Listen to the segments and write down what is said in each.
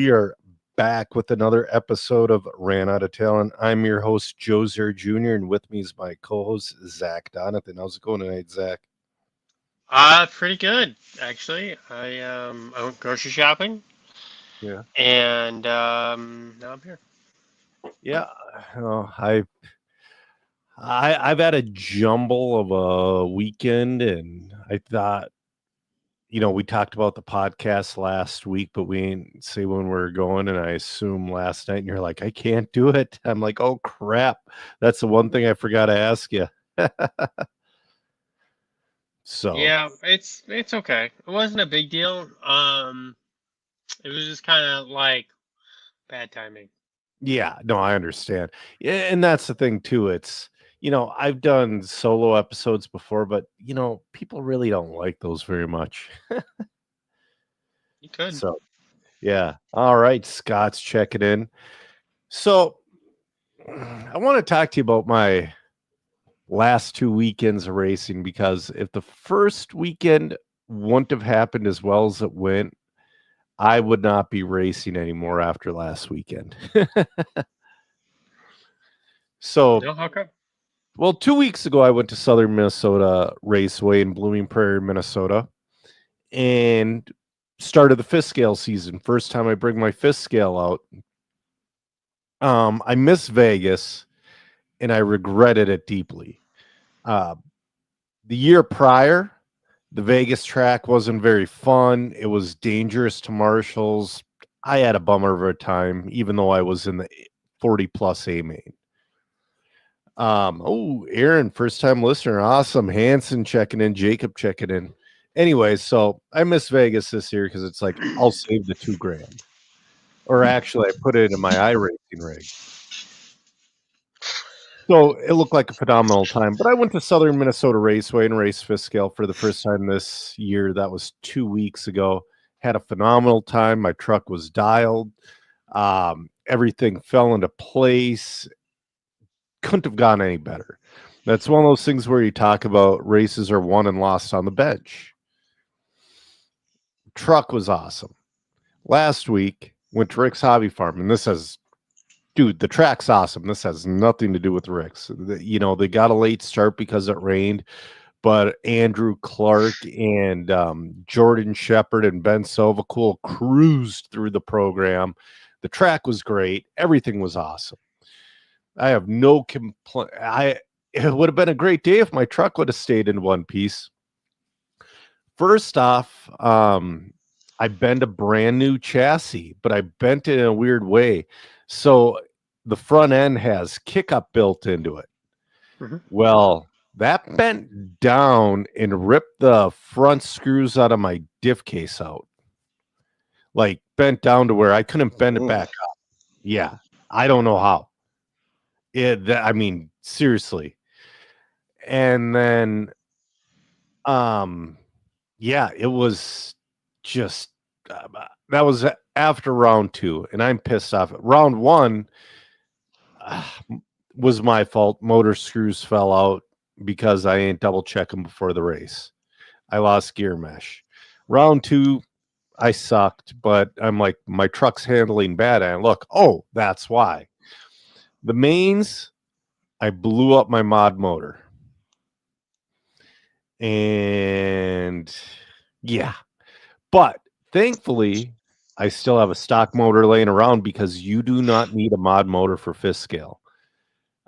We are back with another episode of Ran Out of Talent. I'm your host, Joe Zer Jr., and with me is my co-host, Zach Donathan. How's it going tonight, Zach? Pretty good actually. I went grocery shopping Yeah. and now I'm here. Yeah. Oh, I've had a jumble of a weekend, and I thought, we talked about the podcast last week, but we didn't say when we are going, and I assume last night, and you're like, I can't do it. I'm like, oh crap. That's the one thing I forgot to ask you. So Yeah, it's okay. It wasn't a big deal. It was just kind of like bad timing. yeah, no, I understand. Yeah, and that's the thing too. I've done solo episodes before, but people really don't like those very much. You could. So, yeah. All right, Scott's checking in. So, I want to talk to you about my last 2 weekends of racing, because if the first weekend wouldn't have happened as well as it went, I would not be racing anymore after last weekend. So, No, how come? well, 2 weeks ago, I went to Southern Minnesota Raceway in Blooming Prairie, Minnesota, and started the fifth scale season. First time I bring my fifth scale out. I missed Vegas, and I regretted it deeply. Uh, the year prior, the Vegas track wasn't very fun. It was dangerous to marshals. I had a bummer of a time, even though I was in the 40 plus A main. Aaron, first time listener. Awesome. Hanson checking in, Jacob checking in. Anyway, so I miss Vegas this year because it's like I'll save the $2,000. Or actually, I put it in my iRacing rig. So it looked like a phenomenal time. But I went to Southern Minnesota Raceway and raced fifth scale for the first time this year. That was 2 weeks ago. Had a phenomenal time. My truck was dialed. Everything fell into place. Couldn't have gone any better. That's one of those things where you talk about races are won and lost on the bench. Truck was awesome. Last week, went to Rick's Hobby Farm, and the track's awesome. This has nothing to do with Rick's. They got a late start because it rained, but Andrew Clark and Jordan Shepard and Ben Silvacool cruised through the program. The track was great. Everything was awesome. I have no complaint. It would have been a great day if my truck would have stayed in one piece. First off, I bent a brand new chassis, but I bent it in a weird way. So the front end has kick-up built into it. Hmm. Well, that bent down and ripped the front screws out of my diff case out. Like bent down to where I couldn't bend it back up. Yeah. I don't know how. Seriously. And then yeah, it was just that was after round two, and I'm pissed off. Round one uh, was my fault. Motor screws fell out because I ain't double checking before the race. I lost gear mesh. Round two, I sucked, but I'm like, my truck's handling bad. And I look, oh, that's why. The mains, I blew up my mod motor. And yeah, but thankfully, I still have a stock motor laying around because you do not need a mod motor for fifth scale.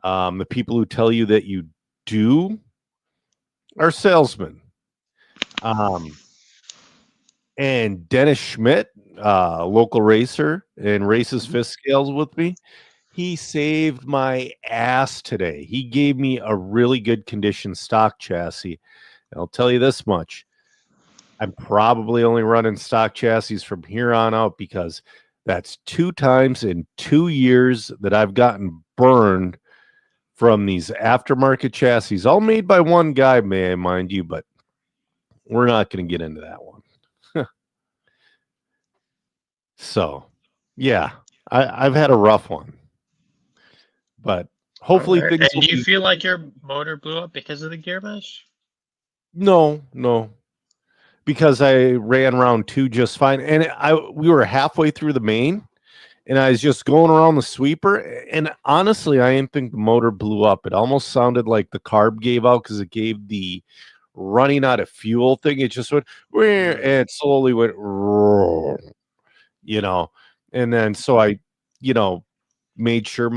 The people who tell you that you do are salesmen. And Dennis Schmidt, local racer and races fifth scales with me, he saved my ass today. He gave me a really good condition stock chassis. And I'll tell you this much. I'm probably only running stock chassis from here on out because that's 2 times in 2 years that I've gotten burned from these aftermarket chassis, all made by one guy, may I mind you, but we're not going to get into that one. So, yeah, I've had a rough one, but All hopefully right. things And will do you be. feel like your motor blew up because of the gear mesh? No, no. because I ran round 2 just fine, and we were halfway through the main, and I was just going around the sweeper, and honestly, I didn't think the motor blew up. It almost sounded like the carb gave out because it gave the running out of fuel thing. It just went, "Wah," and it slowly went, "Roar," you know, and then so I, you know, made sure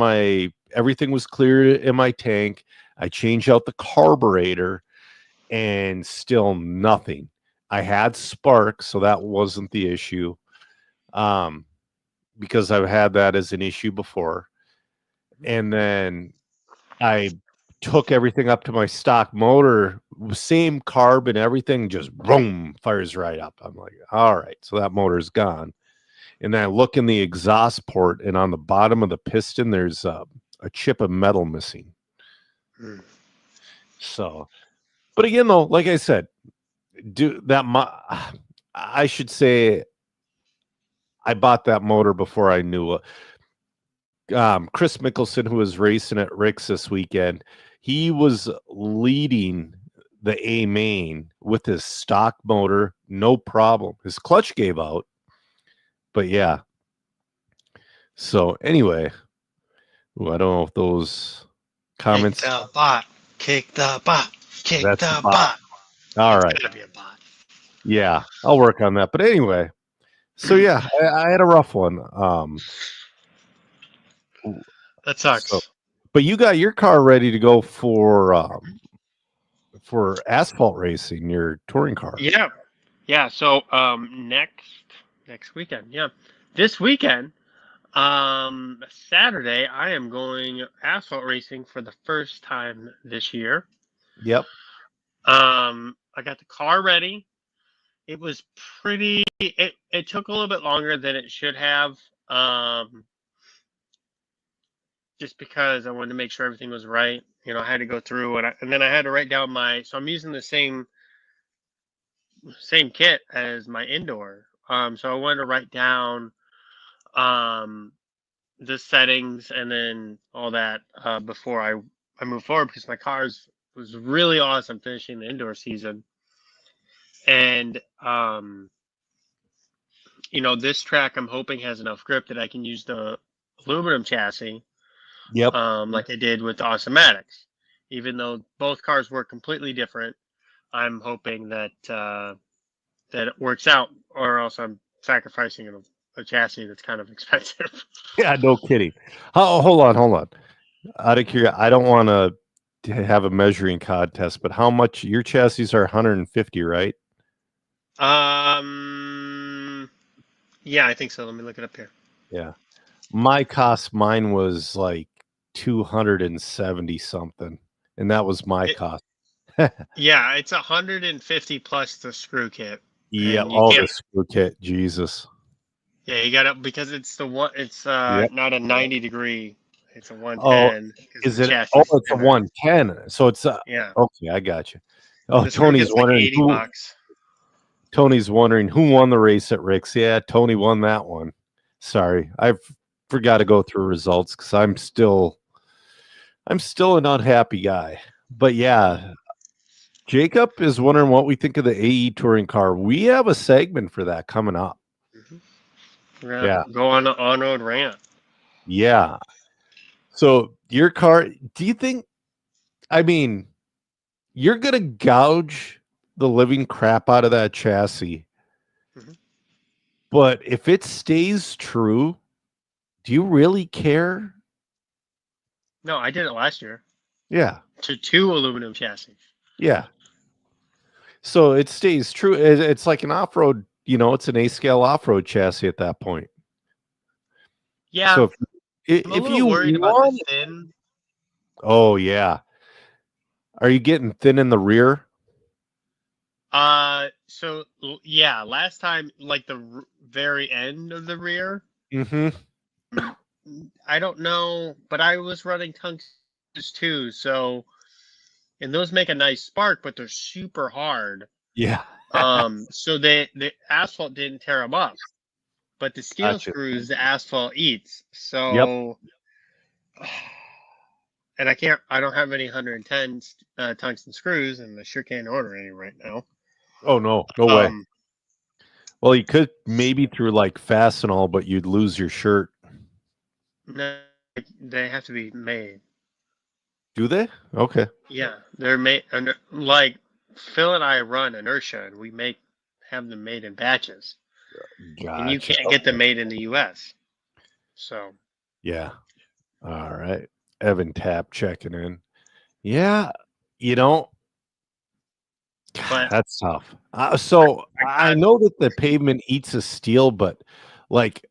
everything was clear in my tank. I changed out the carburetor, and still nothing. I had spark, so that wasn't the issue. Because I've had that as an issue before. And then I took everything up to my stock motor, same carb and everything, just boom, fires right up. I'm like, all right, so that motor's gone. And then I look in the exhaust port, and on the bottom of the piston, there's a chip of metal missing. So, but again, though, like I said, I should say I bought that motor before I knew Chris Mickelson, who was racing at Rick's this weekend. He was leading the A main with his stock motor, no problem. His clutch gave out, but yeah. So anyway, I don't know if those comments. Kick the bot. Kick the bot. Kick That's the a bot. bot. All It's right. gotta be a bot. Yeah, I'll work on that. But anyway, so yeah, I had a rough one. That sucks. So, but you got your car ready to go for asphalt racing, your touring car. Yeah. Yeah. So next weekend. Yeah. This weekend, Saturday, I am going asphalt racing for the first time this year. Yep. I got the car ready. It was pretty it took a little bit longer than it should have. Just because I wanted to make sure everything was right. You know, I had to go through and then I had to write down so I'm using the same kit as my indoor. So I wanted to write down the settings and then all that before I move forward, because my car's was really awesome finishing the indoor season. And you know, this track I'm hoping has enough grip that I can use the aluminum chassis. Yep. Like I did with the Awesomatics. Even though both cars were completely different, I'm hoping that that it works out, or else I'm sacrificing a chassis that's kind of expensive. Yeah, no kidding. Oh, hold on. Out of curiosity, I don't want to have a measuring contest, but how much your chassis are 150, right? Yeah, I think so. Let me look it up here. Yeah. Mine was like 270 something, and that was my cost. Yeah, it's 150 plus the screw kit. Yeah, And you all can't- the screw kit, Jesus. Yeah, you got it because it's the one. It's not a 90-degree. It's a 110. Is it? Oh, it's a 110. So it's Yeah. okay, I got you. Oh, The screw Tony's kit's like wondering $80. Tony's wondering who won the race at Rick's. Yeah, Tony won that one. Sorry, I forgot to go through results because I'm still an unhappy guy. But yeah, Jacob is wondering what we think of the AE touring car. We have a segment for that coming up. Yeah. Go on the on-road rant. Yeah. So your car, do you think? I mean, you're gonna gouge the living crap out of that chassis. But if it stays true, do you really care? No, I did it last year. Yeah. To 2 aluminum chassis. Yeah. So it stays true. It's like an off-road, it's an A-scale off-road chassis at that point. Yeah. So I'm a little worried about the thin. Oh, yeah. Are you getting thin in the rear? So yeah, last time, like the very end of the rear. Mm-hmm. I don't know, but I was running tungstens too, so, and those make a nice spark, but they're super hard. Yeah. So the asphalt didn't tear them up, but the steel screws the asphalt eats. So, and I don't have any 110 tungsten screws, and I sure can't order any right now. Oh no way. Um, Well, you could maybe through like Fastenal, but you'd lose your shirt. no, they have to be made. Do they? Okay. Yeah, they're made under like Phil and I run Inertia, and have them made in batches, and you Gotcha. can't get them made in the U.S. So Yeah. All right. Evan Tapp checking in. Yeah. You know, But that's tough. So I I got know that the pavement eats a steel, but like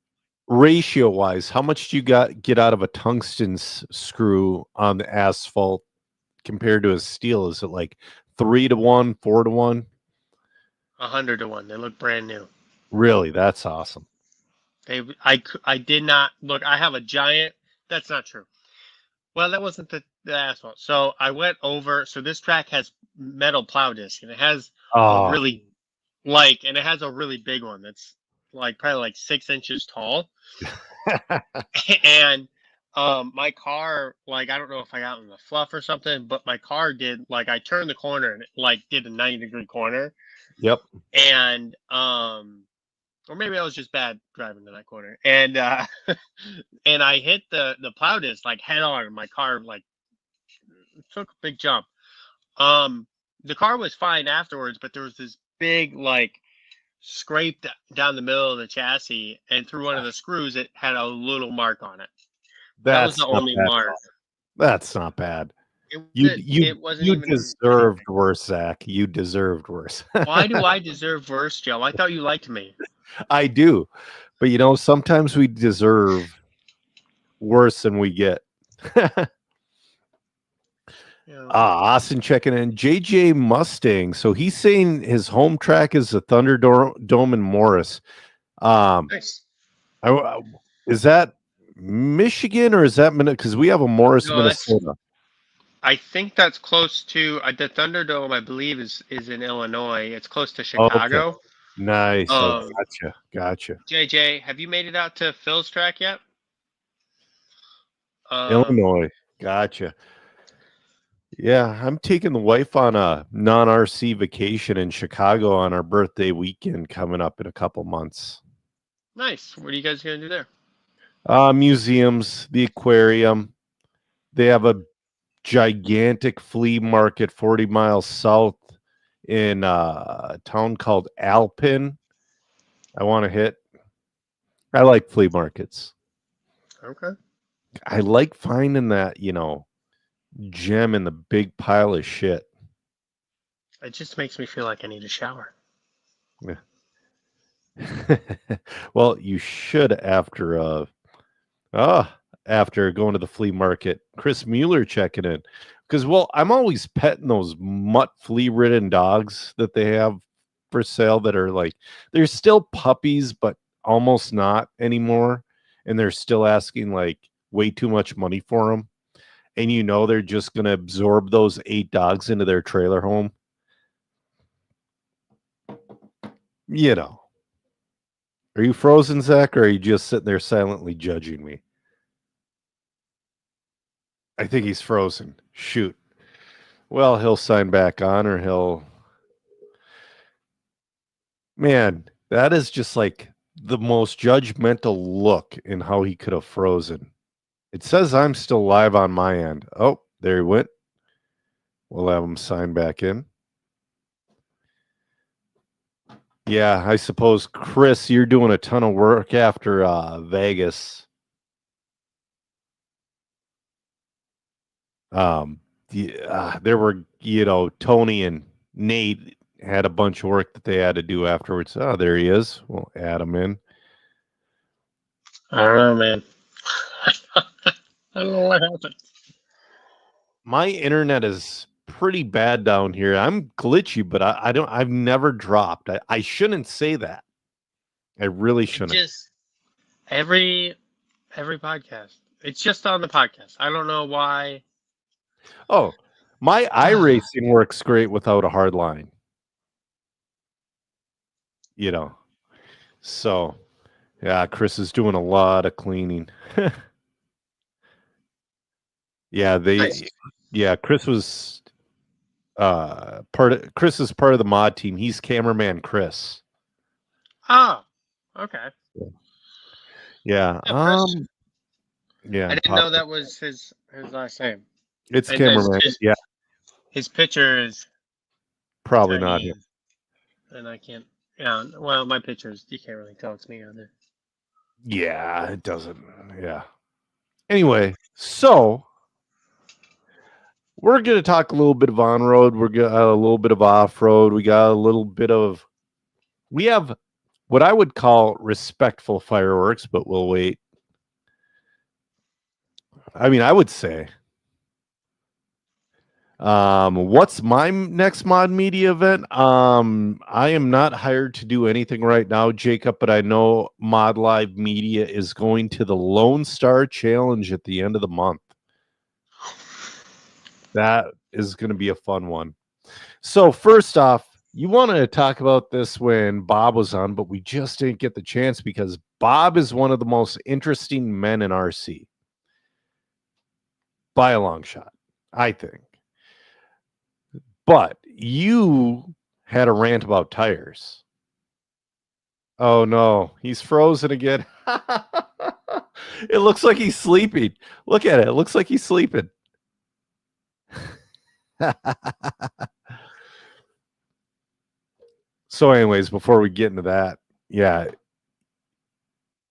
ratio wise, how much do you get out of a tungsten screw on the asphalt compared to a steel? Is it like 3 to 1, 4 to 1? 100 to 1. They look brand new. Really? That's awesome. I did not look. I have a giant. That's not true. Well, that wasn't the asphalt. So I went over. So this track has metal plow disc, and it has a Oh, really and it has a really big one that's like probably like 6 inches tall. And my car, like, I don't know if I got in the fluff or something, but my car did, like, I turned the corner and it like did a 90-degree corner. yep. And or maybe I was just bad driving in that corner. And and I hit the plow disc like head on, and my car like took a big jump. The car was fine afterwards, but there was this big like scrape down the middle of the chassis, and through one of the screws it had a little mark on it. That was That's the not only bad. mark. That's not bad. It wasn't You even. deserved worse, Zach. You deserved worse. Why do I deserve worse, Joe? I thought you liked me. I do. But you know, sometimes we deserve worse than we get. Yeah. Austin checking in. JJ Mustang. So he's saying his home track is the Thunderdome in Morris. Nice. Is that Michigan or is that Minnesota? Because we have a Morris, No, Minnesota. I think that's close to the Thunderdome. I believe is in Illinois. It's close to Oh, okay. Chicago. Nice. Gotcha. JJ, have you made it out to Phil's track yet? Illinois. Gotcha. Yeah, I'm taking the wife on a non-RC vacation in Chicago on our birthday weekend coming up in a couple months. Nice. What are you guys gonna do there? Museums, the aquarium. They have a gigantic flea market 40 miles south in a town called Alpin. I want to hit. I like flea markets. Okay. I like finding that, gem in the big pile of shit. It just makes me feel like I need a shower. Well, you should after going to the flea market. Chris Mueller checking in. Because, well, I'm always petting those mutt flea-ridden dogs that they have for sale that are like, they're still puppies, but almost not anymore. And they're still asking like way too much money for them. And they're just going to absorb those 8 dogs into their trailer home. Are you frozen, Zach, or are you just sitting there silently judging me? I think he's frozen. Shoot. Well, he'll sign back on or he'll... Man, that is just like the most judgmental look in how he could have frozen. It says I'm still live on my end. Oh, there he went. We'll have him sign back in. Yeah, I suppose, Chris, you're doing a ton of work after Vegas. There were, Tony and Nate had a bunch of work that they had to do afterwards. Oh, there he is. We'll add him in. I don't know, man. I don't know what happened. My internet is pretty bad down here. I'm glitchy, but I've never dropped. I shouldn't say that. I really shouldn't. Just every podcast. It's just on the podcast. I don't know why. Oh, my iRacing works great without a hard line. So yeah, Chris is doing a lot of cleaning. Yeah, Nice. Chris was Chris is part of the mod team. He's cameraman Chris. Oh, okay. Yeah. Yeah, Chris. Yeah. I didn't know that was his last name. It's And cameraman. Yeah. His picture is Probably not tiny, him. and I can't. Yeah, well, my pictures, you can't really tell it's me on there. Yeah, it doesn't. Yeah. Anyway, so we're going to talk a little bit of on road. We're got a little bit of off road. We got a little bit of. We have what I would call respectful fireworks, but we'll wait. I mean, I would say. What's my next mod media event? I am not hired to do anything right now, Jacob, but I know Mod Live Media is going to the Lone Star Challenge at the end of the month. That is going to be a fun one. So first off, you wanted to talk about this when Bob was on, but we just didn't get the chance because Bob is one of the most interesting men in RC. By a long shot, I think. But you had a rant about tires. Oh no, he's frozen again. It looks like he's sleeping. Look at it. It looks like he's sleeping. So anyways, before we get into that, yeah,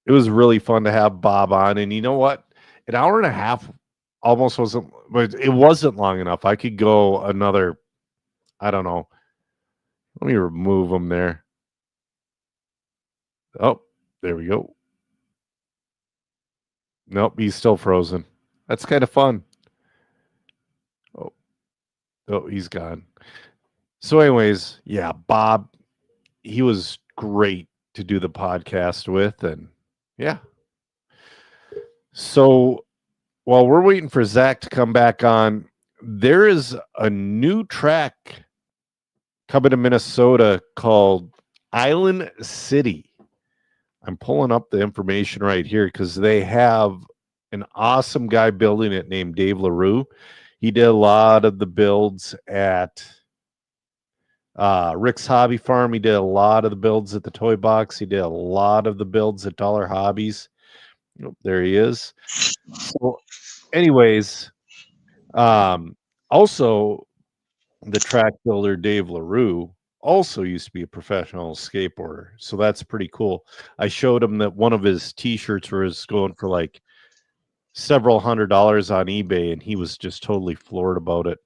it was really fun to have Bob on. And you know what? An hour and a half almost wasn't, but it wasn't long enough. I could go another, I don't know. Let me remove him there. Oh, there we go. Nope, he's still frozen. That's kind of fun. Oh, he's gone. So anyways, yeah, Bob, he was great to do the podcast with. And yeah. So while we're waiting for Zach to come back on, there is a new track coming to Minnesota called Island City. I'm pulling up the information right here because they have an awesome guy building it named Dave LaRue. He did a lot of the builds at Rick's Hobby Farm. He did a lot of the builds at the Toy Box. He did a lot of the builds at Dollar Hobbies. Oh, there he is. So, anyways, also the track builder Dave LaRue also used to be a professional skateboarder. So that's pretty cool. I showed him that one of his t-shirts was going for like several $100s on eBay, and he was just totally floored about it.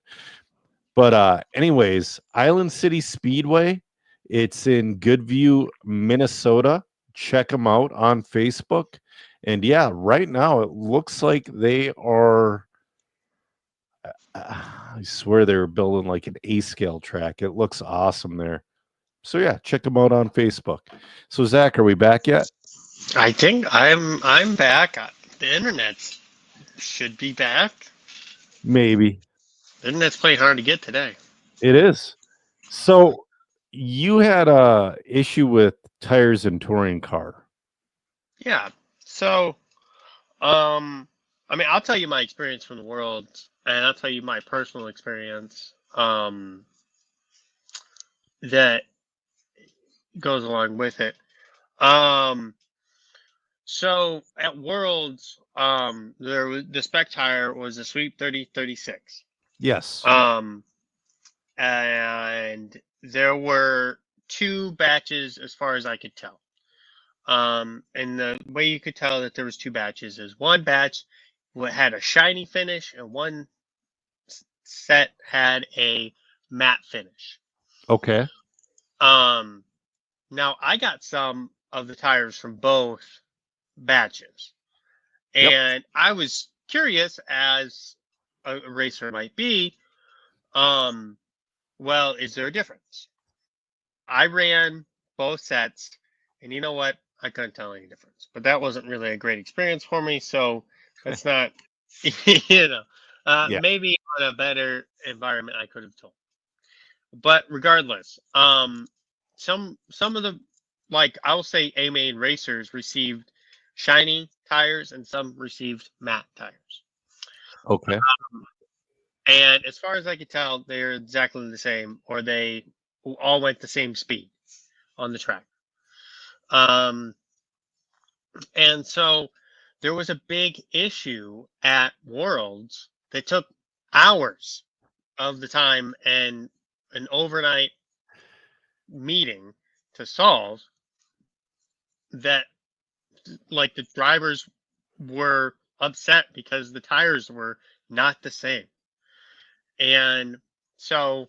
But anyways, Island City Speedway, it's in Goodview, Minnesota. Check them out on Facebook. And yeah, right now it looks like they are I swear they were building like an A-scale track. It looks awesome there. So yeah, check them out on Facebook. So Zach, are we back yet? I think I'm back. The internet should be back. Maybe. The internet's pretty hard to get today. It is. So you had a issue with tires in touring car. Yeah. So, I mean, I'll tell you my experience from the world, and I'll tell you my personal experience that goes along with it. So at Worlds, the spec tire was a Sweep 3036. Yes. And there were two batches as far as I could tell. And the way you could tell that there was two batches is one batch had a shiny finish and one set had a matte finish. Okay. Now I got some of the tires from both batches, and I was curious, as a racer might be, well, is there a difference? I ran both sets, and you know what? I couldn't tell any difference. But that wasn't really a great experience for me, so that's not, maybe on a better environment I could have told. But regardless, some of the, like, I'll say A-main racers received shiny tires and some received matte tires. Okay. And as far as I could tell, they're exactly the same, or they all went the same speed on the track. Um, and so there was a big issue at Worlds that took hours of the time and an overnight meeting to solve, that like the drivers were upset because the tires were not the same. And so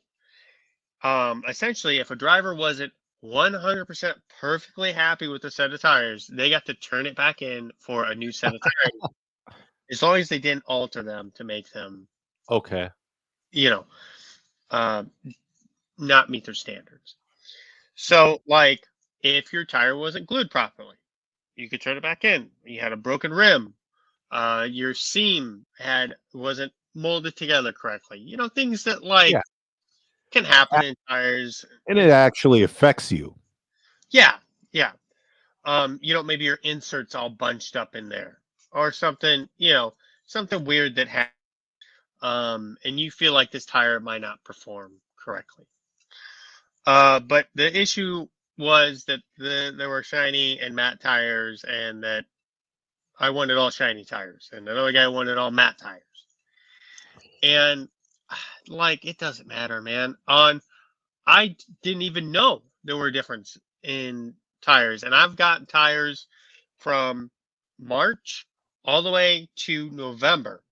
essentially, if a driver wasn't 100% perfectly happy with the set of tires, they got to turn it back in for a new set of tires, as long as they didn't alter them to make them, Okay. you know, uh, not meet their standards. So, like, if your tire wasn't glued properly, you could turn it back in. You had a broken rim, your seam wasn't molded together correctly. You know, things that Yeah. can happen in tires. And it actually affects you. Yeah, yeah. Maybe your inserts all bunched up in there, or something, something weird that happened. And you feel like this tire might not perform correctly. But the issue was that there were shiny and matte tires, and that I wanted all shiny tires, and another guy wanted all matte tires. And it doesn't matter, man. I didn't even know there were a difference in tires, and I've gotten tires from March all the way to November,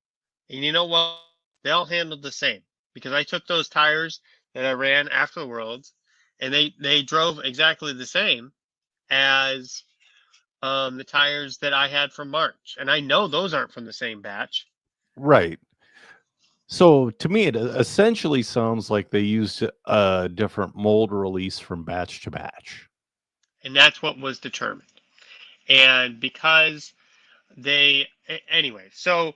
and you know what? They all handled the same, because I took those tires that I ran after the Worlds, and they drove exactly the same as the tires that I had from March, and I know those aren't from the same batch. Right. So to me, it essentially sounds like they used a different mold release from batch to batch. And that's what was determined. And because anyway, so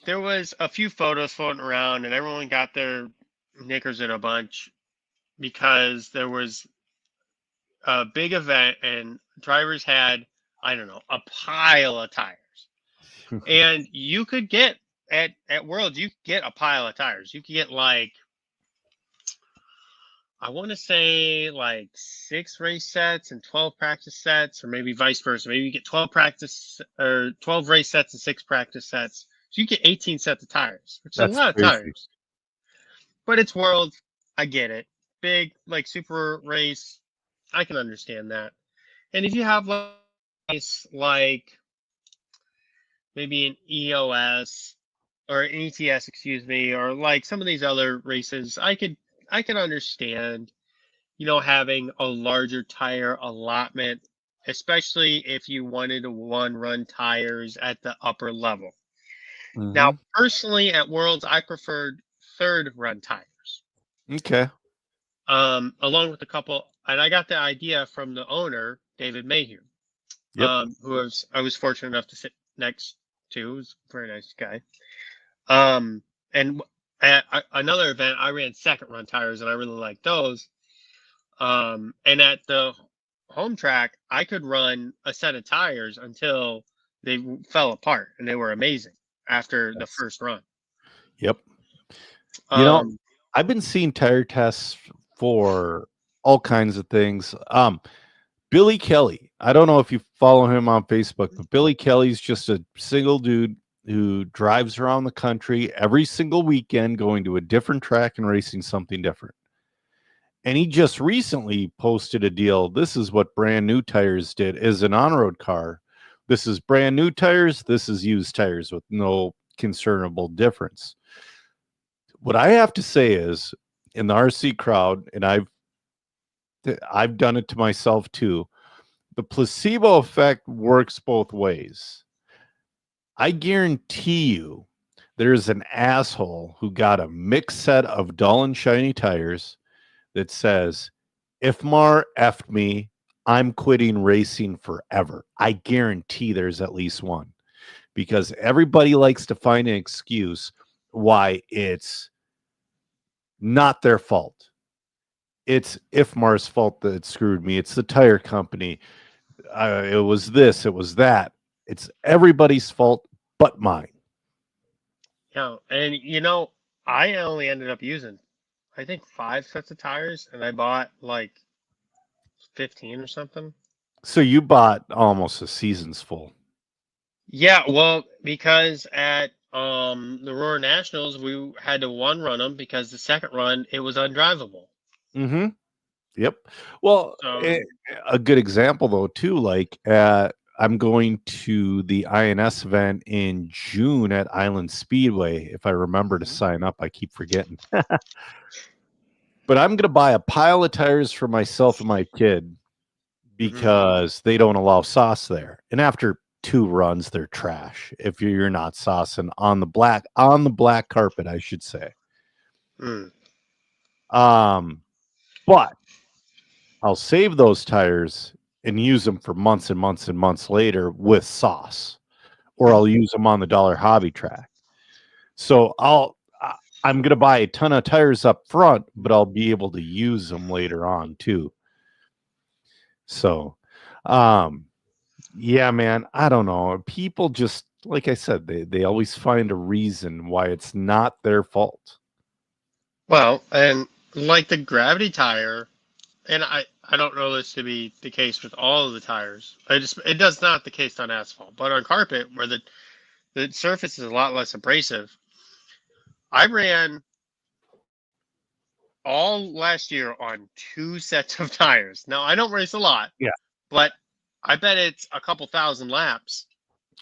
there was a few photos floating around, and everyone got their knickers in a bunch, because there was a big event and drivers had, I don't know, a pile of tires. And you could get at Worlds, you could get a pile of tires. You could get I want to say 6 race sets and 12 practice sets, or maybe vice versa. Maybe you get 12 race sets and 6 practice sets. So you get 18 sets of tires, which is a That's lot crazy. of tires. But it's Worlds. I get it. Big, super race. I can understand that. And if you have like maybe an EOS or an ETS, excuse me, or some of these other races, I can understand, having a larger tire allotment, especially if you wanted to run tires at the upper level. Now, personally, at Worlds, I preferred third run tires. Okay. Along with a couple, and I got the idea from the owner, David Mayhew, Yep. who I was fortunate enough to sit next to. He was a very nice guy. And at another event, I ran second run tires, and I really liked those. And at the home track, I could run a set of tires until they fell apart, and they were amazing after the first run. Yep. I've been seeing tire tests for all kinds of things. Billy Kelly, I don't know if you follow him on Facebook, but Billy Kelly's just a single dude who drives around the country every single weekend, going to a different track and racing something different. And he just recently posted a deal. This is what Brand New Tires did as an on-road car. This is brand new tires. This is used tires with no concernable difference. What I have to say is, in the RC crowd, and I've done it to myself too, the placebo effect works both ways. I guarantee you there's an asshole who got a mixed set of dull and shiny tires that says, if Mar effed me, I'm quitting racing forever. I guarantee there's at least one, because everybody likes to find an excuse why it's not their fault. It's IFMAR's fault that it screwed me. It's the tire company. It was this, it was that. It's everybody's fault but mine. Yeah, and I only ended up using, I think, 5 sets of tires, and I bought like 15 or something. So you bought almost a season's full. Yeah, well, because at the Roar Nationals, we had to one run them because the second run it was undrivable. Mm-hmm. Yep. Well, So a good example though too, like I'm going to the INS event in June at Island Speedway. If I remember to sign up, I keep forgetting. But I'm going to buy a pile of tires for myself and my kid because they don't allow sauce there. And after 2 runs, they're trash. If you're not saucing on the black carpet, I should say. But I'll save those tires and use them for months and months and months later with sauce, or I'll use them on the Dollar Hobby track. So I'm going to buy a ton of tires up front, but I'll be able to use them later on too. So, yeah, man, I don't know. People just, like I said, they always find a reason why it's not their fault. well, and like the gravity tire, and I don't know this to be the case with all of the tires. It does not the case on asphalt, but on carpet where the surface is a lot less abrasive. I ran all last year on 2 sets of tires. Now I don't race a lot, Yeah, but I bet it's a couple thousand laps.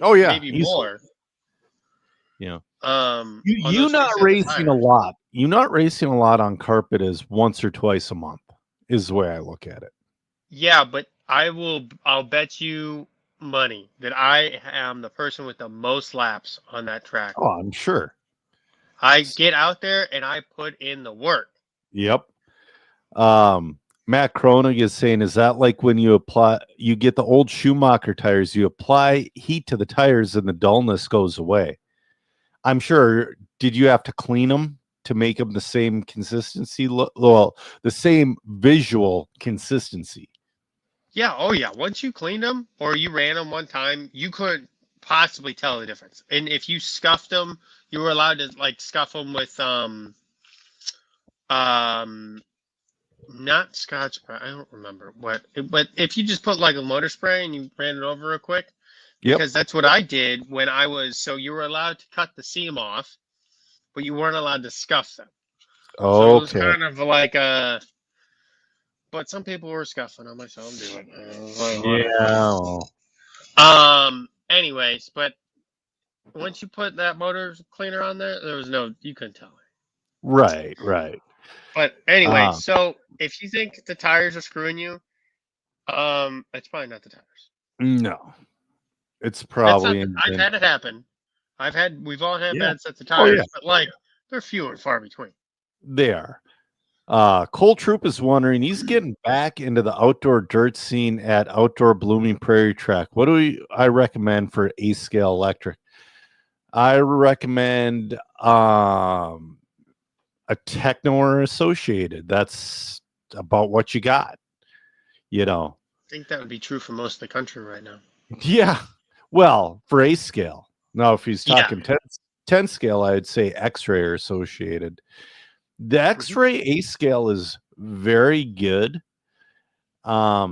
Oh yeah, maybe easily. more. Yeah. On You those 2 not sets of racing a tires. lot. You not racing a lot on carpet is once or twice a month is the way I look at it. Yeah, but I'll bet you money that I am the person with the most laps on that track. Oh, I'm sure. I get out there and I put in the work. Yep. Matt Kronig is saying, is that like when you get the old Schumacher tires, you apply heat to the tires and the dullness goes away? I'm sure. Did you have to clean them to make them the same consistency? Well, the same visual consistency. Yeah, oh yeah. Once you cleaned them or you ran them one time, you couldn't possibly tell the difference. And if you scuffed them, you were allowed to like scuff them with not Scotch, but I don't remember what. But if you just put like a motor spray and you ran it over real quick, Yep. because that's what I did when I was. So you were allowed to cut the seam off, but you weren't allowed to scuff them. So it was Okay. kind of like a. But some people were scuffing them. I saw them do it. Yeah. Anyways, but once you put that motor cleaner on there, there was no. You couldn't tell. Right. Right. But anyway, Ah. so if you think the tires are screwing you, it's probably not the tires. No, it's probably. I've had it happen. We've all had Yeah. bad sets of tires, yeah. but like they're few and far between. They are. Cole Troop is wondering, he's getting back into the outdoor dirt scene at Outdoor Blooming Prairie Track. What do I recommend for A scale electric? I recommend a Techno or Associated. That's about what you got. You know. I think that would be true for most of the country right now. Yeah. Well, for A scale. Now, if he's talking 10 scale, I'd say X-Ray or Associated. The X-Ray A scale is very good. But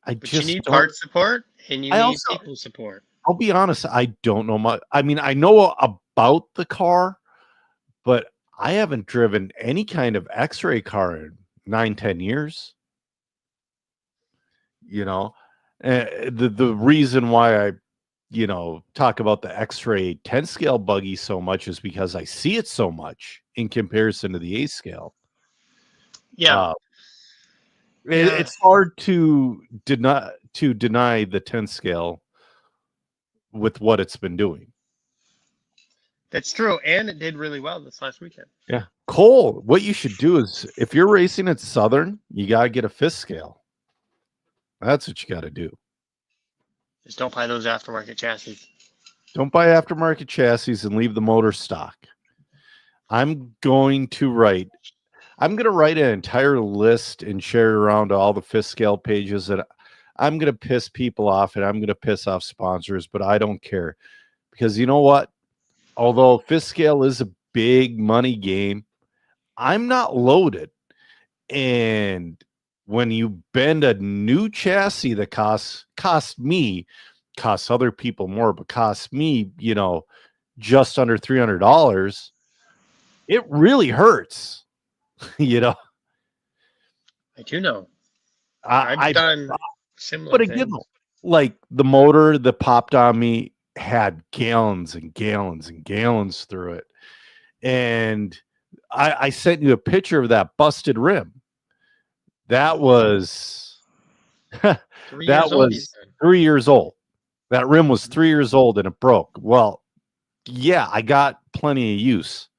you need part support and you need people support. I'll be honest, I don't know much. I mean, I know about the car, but I haven't driven any kind of X-Ray car in 9-10 years. You know, the reason why I talk about the X-Ray 10 scale buggy so much is because I see it so much in comparison to the A scale. Yeah. It's hard to deny the 10 scale with what it's been doing. That's true. And it did really well this last weekend. Yeah. Cole, what you should do is if you're racing at Southern, you got to get a 5th scale. That's what you got to do. Just don't buy those aftermarket chassis. Don't buy aftermarket chassis and leave the motor stock. I'm going to write an entire list and share it around to all the 5th scale pages that I'm going to piss people off and I'm going to piss off sponsors, but I don't care because you know what? Although 5th scale is a big money game. I'm not loaded. And when you bend a new chassis that costs other people more, but costs me, just under $300, it really hurts. I do know. I've done similar but again, things. like the motor that popped on me had gallons and gallons and gallons through it. And I sent you a picture of that busted rim. That was 3 that years old, you was said. 3 years old. That rim was 3 years old and it broke. Well, yeah, I got plenty of use.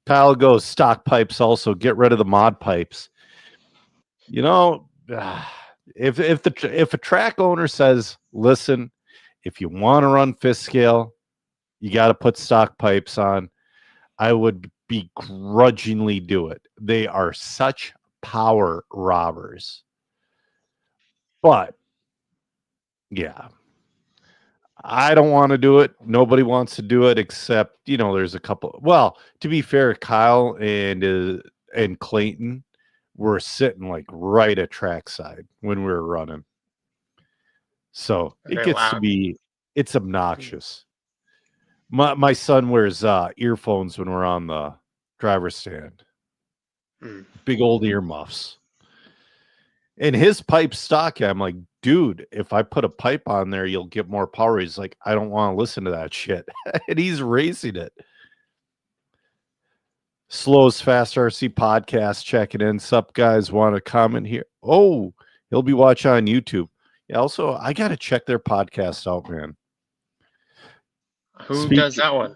Kyle goes, stock pipes also, get rid of the mod pipes. If a track owner says, listen, if you want to run fifth scale, you got to put stock pipes on, I would begrudgingly do it. They are such power robbers. But yeah, I don't want to do it. Nobody wants to do it except, there's a couple. Well, to be fair, Kyle and Clayton were sitting like right at trackside when we were running. So it gets to be, it's obnoxious. My son wears earphones when we're on the driver's stand. Big old earmuffs. And his pipe stock, I'm like, dude, if I put a pipe on there, you'll get more power. He's like, I don't want to listen to that shit. And he's racing it. Slow's Fast RC podcast checking in. Sup, guys? Want to comment here? Oh, he'll be watching on YouTube. Yeah, also, I got to check their podcast out, man. Who does that one?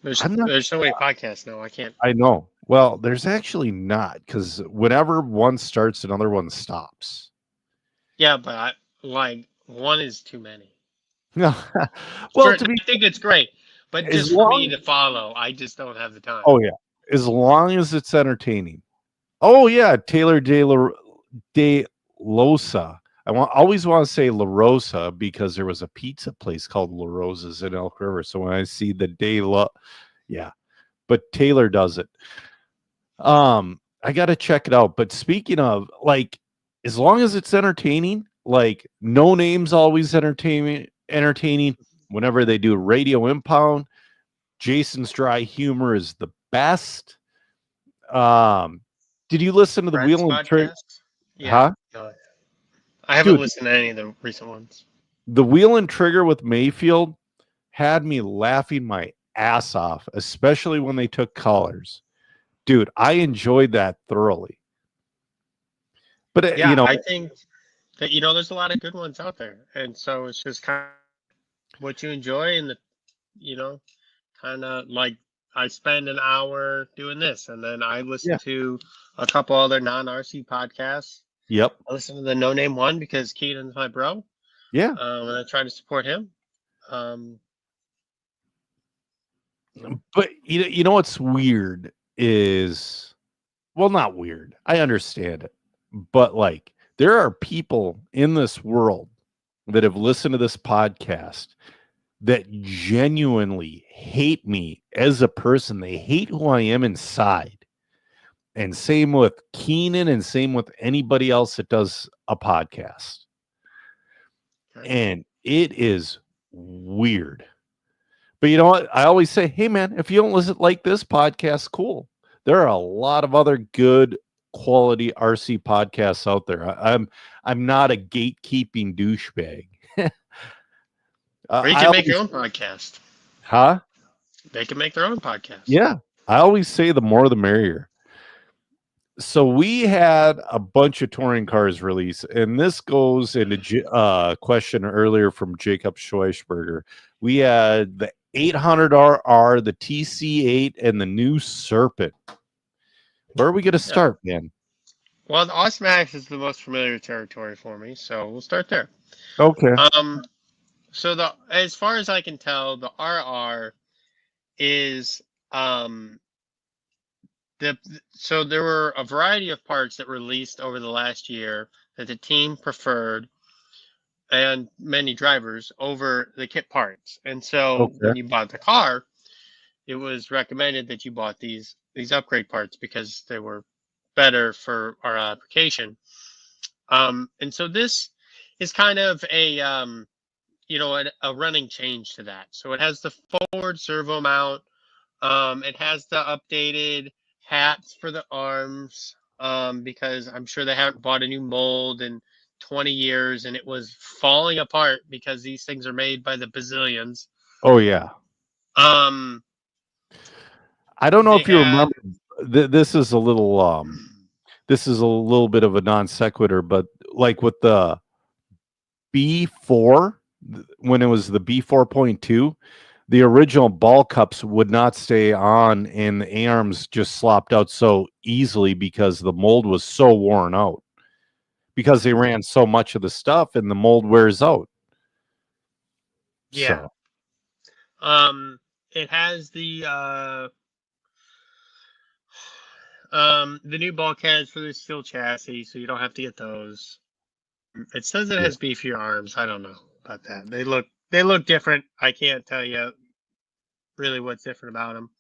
There's so many podcasts now. I can't. I know. Well, there's actually not, because whenever one starts, another one stops. Yeah, but one is too many. No. Well, I think it's great, but just for me to follow, I just don't have the time. Oh yeah, as long as it's entertaining. Oh yeah, Taylor De Losa. I always want to say La Rosa because there was a pizza place called La Rosa's in Elk River. So when I see the yeah, but Taylor does it. I got to check it out. But speaking of, like, as long as it's entertaining, like No Name's always entertaining. Whenever they do Radio Impound, Jason's dry humor is the best. Did you listen to the Wheel and Trigger? Yeah. Huh? I haven't listened to any of the recent ones. The Wheel and Trigger with Mayfield had me laughing my ass off, especially when they took colors. Dude, I enjoyed that thoroughly. But yeah, I think that there's a lot of good ones out there, and so it's just kind of what you enjoy, and kind of like I spend an hour doing this, and then I listen to a couple other non-RC podcasts. Yep. I listen to the No Name one because Keaton's my bro. Yeah. And I try to support him. But you know what's weird is, well, not weird. I understand it. But like, there are people in this world that have listened to this podcast that genuinely hate me as a person. They hate who I am inside. And same with Keenan, and same with anybody else that does a podcast. And it is weird. But you know what? I always say, hey, man, if you don't listen like this podcast, cool. There are a lot of other good quality RC podcasts out there. I'm not a gatekeeping douchebag. Or you can make your own podcast. Huh? They can make their own podcast. Yeah. I always say the more the merrier. So we had a bunch of touring cars release, and this goes into question earlier from Jacob Schweisberger. We had the 800RR, the TC8, and the new Serpent. Where are we going to start, man? Well, the Osmax is the most familiar territory for me, so we'll start there. Okay. So as far as I can tell, the RR is so there were a variety of parts that were released over the last year that the team preferred, and many drivers over the kit parts. And so when you bought the car, it was recommended that you bought these upgrade parts because they were better for our application. And so this is kind of a a running change to that. So it has the forward servo mount. It has the updated hats for the arms, because I'm sure they haven't bought a new mold in 20 years and it was falling apart because these things are made by the bazillions. Oh yeah. Um, I don't know they if you have, remember. This is a little. This is a little bit of a non sequitur, but like with the B4, when it was the B4.2, the original ball cups would not stay on, and the arms just slopped out so easily because the mold was so worn out. Because they ran so much of the stuff, and the mold wears out. yeah. So. It has the new bulkheads for the steel chassis, so you don't have to get those. It says it Yeah. has beefier arms. I don't know about that. They look different. I can't tell you really what's different about them.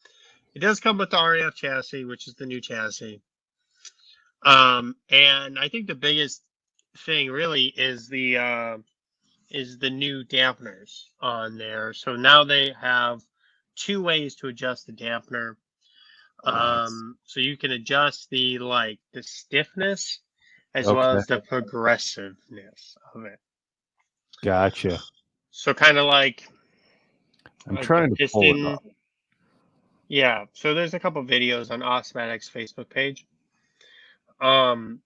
It does come with the RAF chassis, which is the new chassis. And I think the biggest thing really is the new dampeners on there. So now they have two ways to adjust the dampener. So you can adjust the stiffness as well Okay. as the progressiveness of it. Gotcha. So kind of I'm like the trying to pull it piston. up. Yeah. So there's a couple videos on Osmatic's Facebook page.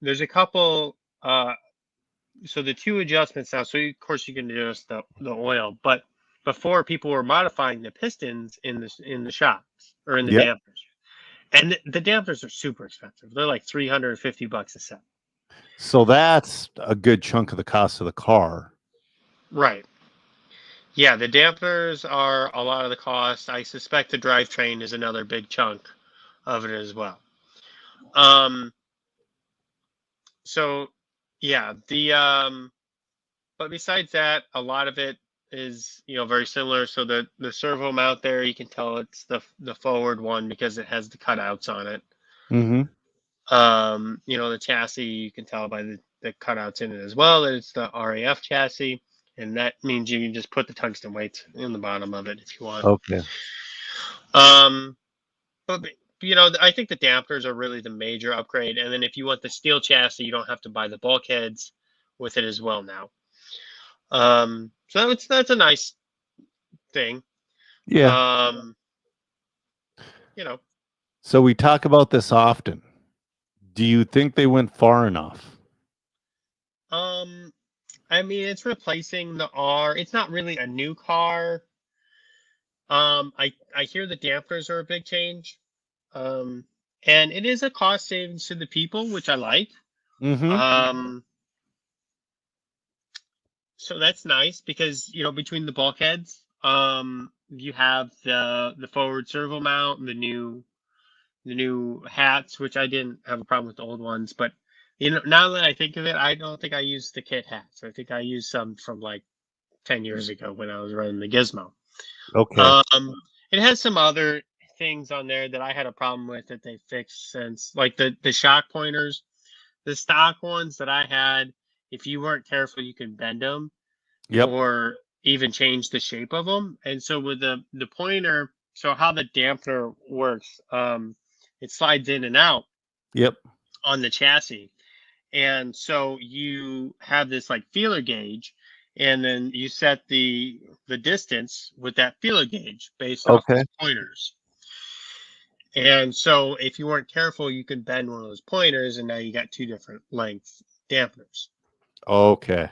There's a couple. So the two adjustments now. So of course you can adjust the oil, but before people were modifying the pistons in the shops or in the Yep. dampers, and the dampers are super expensive. They're like $350 a set. So that's a good chunk of the cost of the car. Right. Yeah, the dampers are a lot of the cost. I suspect the drivetrain is another big chunk of it as well. So yeah, but besides that, a lot of it is, very similar. So the servo mount there, you can tell it's the forward one because it has the cutouts on it. Mm-hmm. The chassis, you can tell by the cutouts in it as well that it's the RAF chassis, and that means you can just put the tungsten weights in the bottom of it if you want. Okay. But I think the dampers are really the major upgrade, and then if you want the steel chassis, you don't have to buy the bulkheads with it as well now. So that's a nice thing. Yeah. You know, So we talk about this often. Do you think they went far enough? I mean, it's replacing the R. It's not really a new car. I hear the dampers are a big change. And it is a cost savings to the people, which I like. Mm-hmm. So that's nice because between the bulkheads, you have the forward servo mount and the new hats, which I didn't have a problem with the old ones, but now that I think of it, I don't think I used the kit hats. I think I used some from like 10 years ago when I was running the Gizmo. Okay. It has some other things on there that I had a problem with that they fixed since, like the shock pointers, the stock ones that I had. If you weren't careful, you could bend them Yep. or even change the shape of them. And so with the pointer, so how the dampener works, it slides in and out Yep. on the chassis. And so you have this like feeler gauge, and then you set the distance with that feeler gauge based off Okay. those pointers. And so if you weren't careful, you could bend one of those pointers, and now you got two different length dampeners. Okay.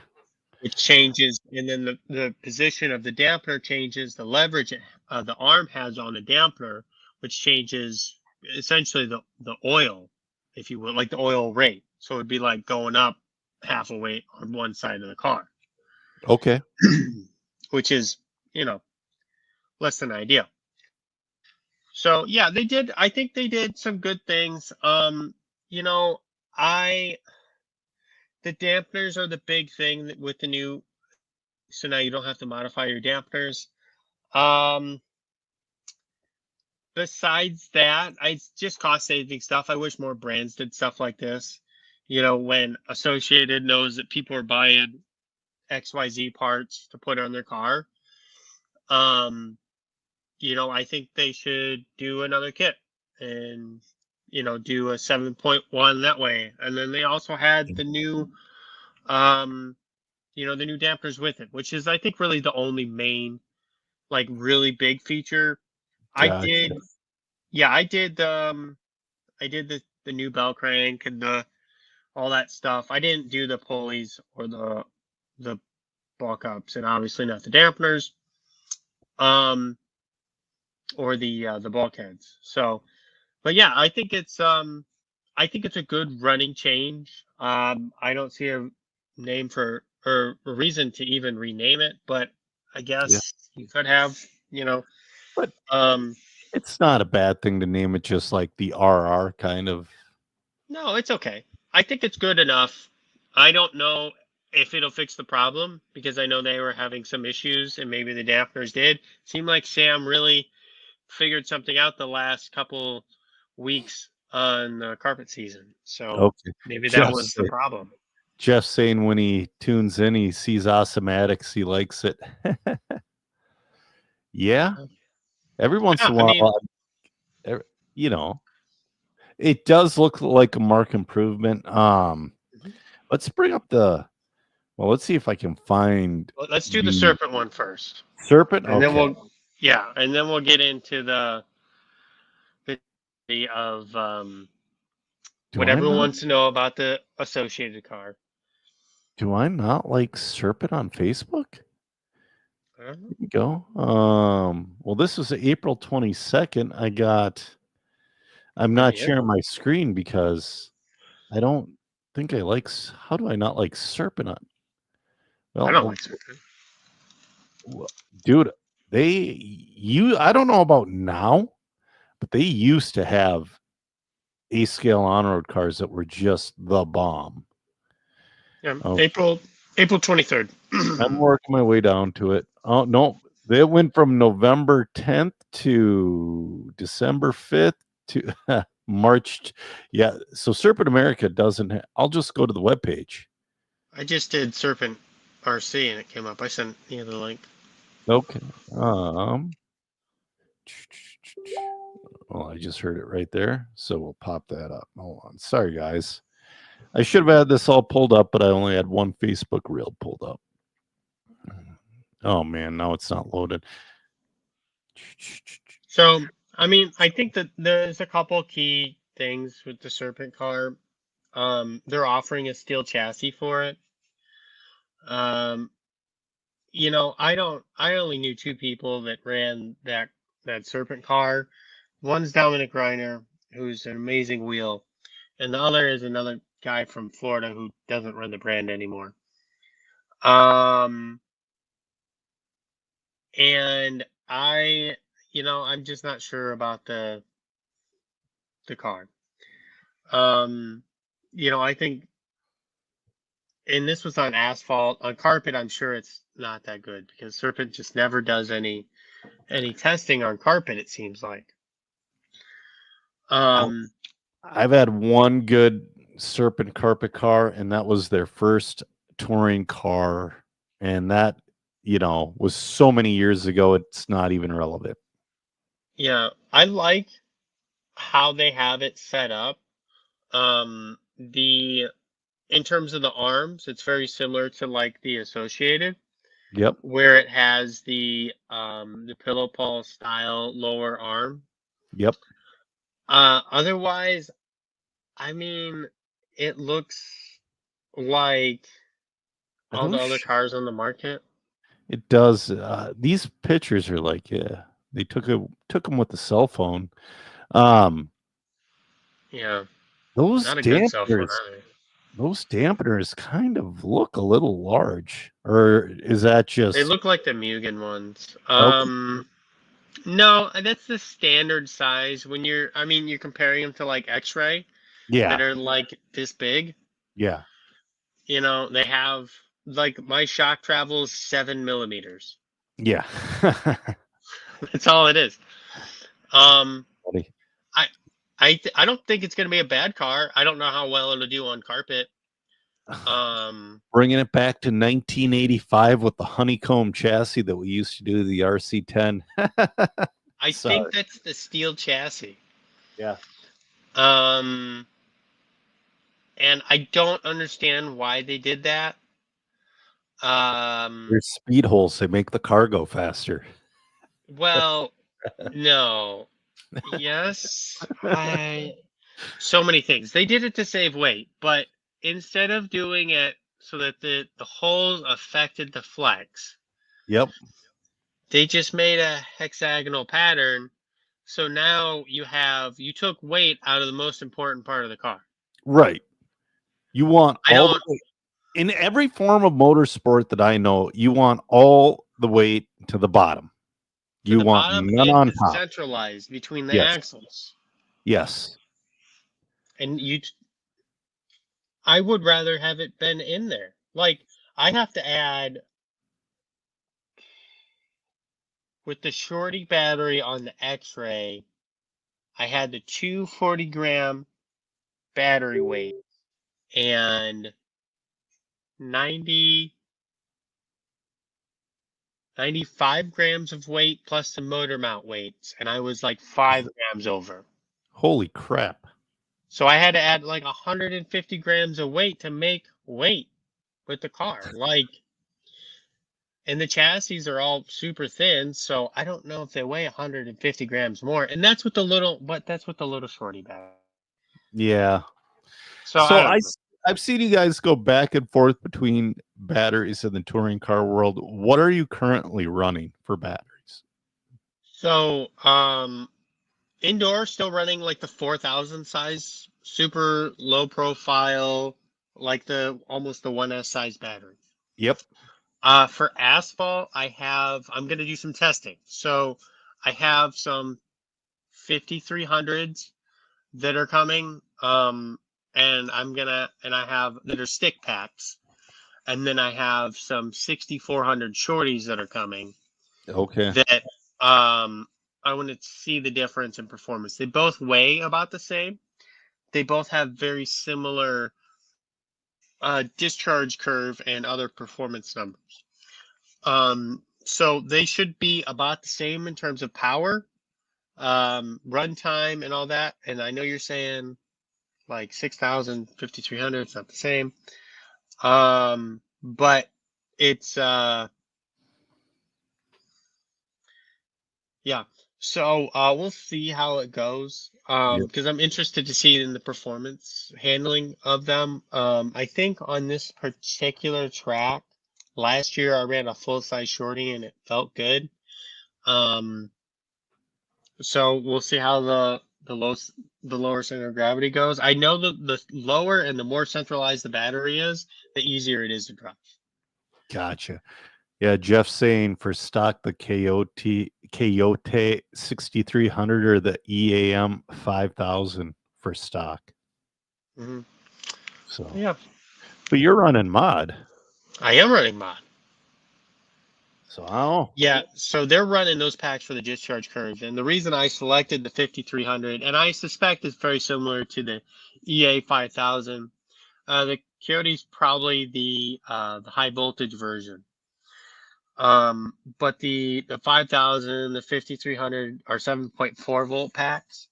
It changes, and then the position of the dampener changes, the leverage the arm has on the dampener, which changes essentially the oil, if you will, like the oil rate. So it'd be like going up half a weight on one side of the car, Okay. which is, less than ideal. So yeah, I think they did some good things. The dampeners are the big thing with the new, so now you don't have to modify your dampeners. Um, besides that, it's just cost saving stuff. I wish more brands did stuff like this. When Associated knows that people are buying XYZ parts to put on their car, um, I think they should do another kit and, do a 7.1 that way. And then they also had the new, the new dampers with it, which is, I think, really the only main, like, really big feature. I Gotcha. did, yeah, I did the new bell crank and all that stuff. I didn't do the pulleys or the bulk ups, and obviously not the dampeners, um, or the bulkheads. So, but yeah, I think it's a good running change. I don't see a name for or a reason to even rename it, but I Yeah. guess you could have, But um, it's not a bad thing to name it just like the RR kind of. no, it's okay. I think it's good enough. I don't know if it'll fix the problem because I know they were having some issues and maybe the dampeners did. Seemed like Sam really figured something out the last couple weeks on the carpet season. So Okay. maybe that was Jeff's, the problem. Jeff saying when he tunes in, he sees Awesomatics, he likes it. Yeah. Every once in a Yeah, I mean, while, you know, it does look like a mark improvement. Mhm. Let's bring up let's see if I can find Well, let's do the the serpent one first, serpent. and then Okay. we'll get into the of Do what I everyone not wants to know about the associated car. do I not like serpent on Facebook? Uh, Here we go. Well, this was April 22nd. I'm Let not me in. sharing my screen because I don't think I like how do I not like serpent on? I Well, don't like serpent. dude, I don't know about now, but they used to have A scale on road cars that were just the bomb. Yeah, Oh, April 23rd. I'm working my way down to it. Oh no, they went from November 10th to December 5th to March. Yeah, so Serpent America doesn't. I'll just go to the webpage. I just did Serpent RC and it came up. I sent you the link. Okay. Well, I just heard it right there, so we'll pop that up. Hold on. Sorry, guys. I should have had this all pulled up, but I only had one Facebook reel pulled up. Oh man, now it's not loaded. So, I mean, I think that there's a couple key things with the Serpent car. They're offering a steel chassis for it. Um, I only knew two people that ran that Serpent car. One's Dominic Reiner, who's an amazing wheel, and the other is another guy from Florida who doesn't run the brand anymore. Um, and I'm just not sure about the car. I think, and this was on asphalt. On carpet, I'm sure it's not that good because Serpent just never does any testing on carpet, it seems like. Um, I've had one good Serpent carpet car, and that was their first touring car, and that was so many years ago. It's not even relevant. yeah, I like how they have it set up. The In terms of the arms, it's very similar to like the Associated, Yep. where it has the pillow paw style lower arm. Yep. Otherwise, I mean, it looks like Are all the those other cars on the market. It does. These pictures are like, yeah, they took them with the cell phone. Um, Yeah, those not a good cell phone dampeners, either. those dampeners kind of look a little large, or is that They just look like the Mugen ones. okay? No, that's the standard size when you're comparing them to like X-Ray that Yeah, are like this big. yeah, They have like my shock travel is 7 millimeters. yeah. That's all it is. Buddy. I don't think it's going to be a bad car. I don't know how well it'll do on carpet. Bringing it back to 1985 with the honeycomb chassis that we used to do the RC10. I Sorry. think that's the steel chassis. Yeah. And I don't understand why they did that. There's speed holes. They make the car go faster. Well, no. Yes. So many things. They did it to save weight, but instead of doing it so that the holes affected the flex, Yep. they just made a hexagonal pattern. So now you took weight out of the most important part of the car. Right. You want in every form of motorsport that I know, you want all the weight to the bottom. You want none on top. Centralized between the axles. Yes. And I would rather have it been in there. Like, I have to add, with the Shorty battery on the X-Ray, I had the 240-gram battery weight and 95 grams of weight plus the motor mount weights, and I was like 5 grams over. Holy crap. So I had to add like 150 grams of weight to make weight with the car. And the chassis are all super thin, so I don't know if they weigh 150 grams more. And that's what the little Shorty battery. Yeah. So I've seen you guys go back and forth between batteries in the touring car world. What are you currently running for batteries? So, indoor, still running like the 4,000 size, super low profile, like almost the 1S size battery. Yep. For asphalt, I'm going to do some testing. So I have some 5300s that are coming. And I have that are stick packs. And then I have some 6400 shorties that are coming. Okay. That, I want to see the difference in performance. They both weigh about the same. They both have very similar discharge curve and other performance numbers. So they should be about the same in terms of power, runtime, and all that. And I know you're saying like 6,000, 5,300, it's not the same. But it's yeah. So we'll see how it goes. Because I'm interested to see in the performance handling of them. I think on this particular track, last year I ran a full size shorty and it felt good. So we'll see how the lower center of gravity goes. I know the lower and the more centralized the battery is, the easier it is to drive. Gotcha. Yeah, Jeff's saying for stock the Coyote 6300 or the EAM 5000 for stock. Mm-hmm. So yeah, but you're running mod. I am running mod. So yeah, so they're running those packs for the discharge curve, and the reason I selected the 5300, and I suspect it's very similar to the EA 5000. The Coyote's probably the high voltage version. But the 5000, the 5300 are 7.4 volt packs.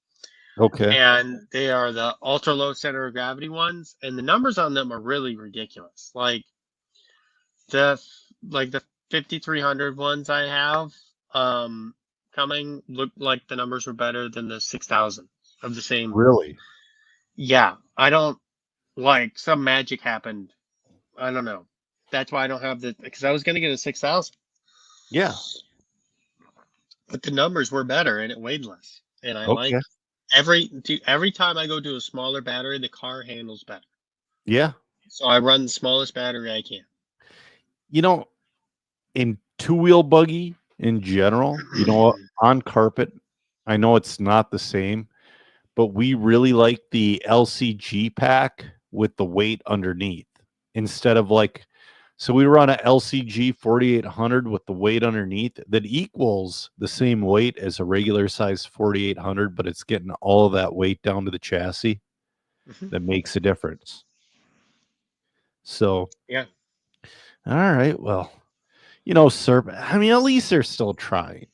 okay. And they are the ultra low center of gravity ones, and the numbers on them are really ridiculous. Like the 5300 ones I have coming look like the numbers were better than the 6000 of the same. Really? Yeah, I don't like some magic happened. I don't know. That's why I don't have because I was going to get a 6000. Yeah. But the numbers were better and it weighed less. And I like Okay. every time I go to a smaller battery, the car handles better. Yeah. So I run the smallest battery I can. You know, in two-wheel buggy in general, you know, on carpet, I know it's not the same, but we really like the LCG pack with the weight underneath instead of like So we run a LCG 4800 with the weight underneath that equals the same weight as a regular size 4800, but it's getting all of that weight down to the chassis that makes a difference. So, Yeah. All right. Well, Serp, I mean, at least they're still trying.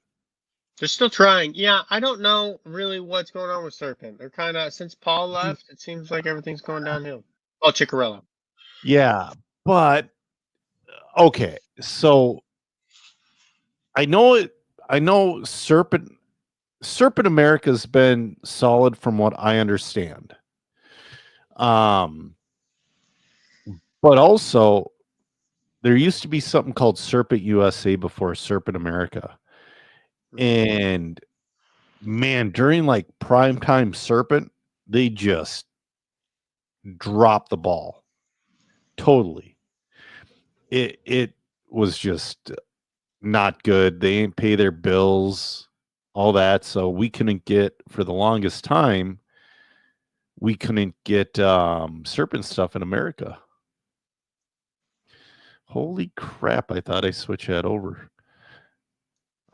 They're still trying. Yeah, I don't know really what's going on with Serpent. They're kind of, since Paul left, it seems like everything's going downhill. Oh, Ciccarello. Yeah, but okay. So I know Serpent America's been solid from what I understand. But also there used to be something called Serpent USA before Serpent America. And man, during like primetime Serpent, they just dropped the ball totally. It was just not good. They didn't pay their bills, all that. So we couldn't get, for the longest time, we couldn't get Serpent stuff in America. Holy crap, I thought I switched that over.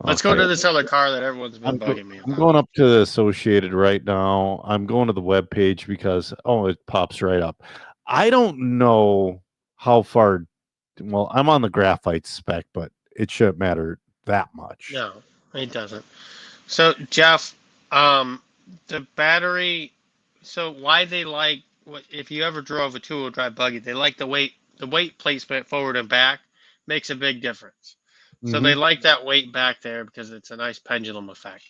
Let's go to this other car that everyone's been bugging me about. I'm going up to the Associated right now. I'm going to the web page because it pops right up. I don't know how far. Well, I'm on the graphite spec, but it shouldn't matter that much. No, it doesn't. So Jeff, the battery. So why they like, if you ever drove a 2-wheel drive buggy, they like the weight placement forward and back makes a big difference. So they like that weight back there because it's a nice pendulum effect.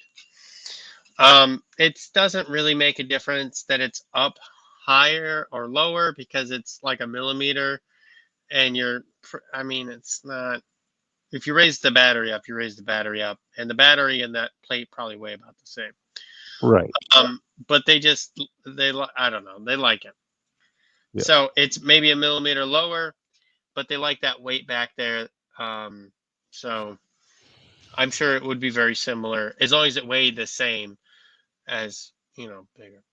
It doesn't really make a difference that it's up higher or lower because it's like a millimeter, and it's not. If you raise the battery up, you raise the battery up, and the battery and that plate probably weigh about the same. Right. But I don't know, they like it. Yeah. So it's maybe a millimeter lower, but they like that weight back there. So I'm sure it would be very similar as long as it weighed the same as, bigger.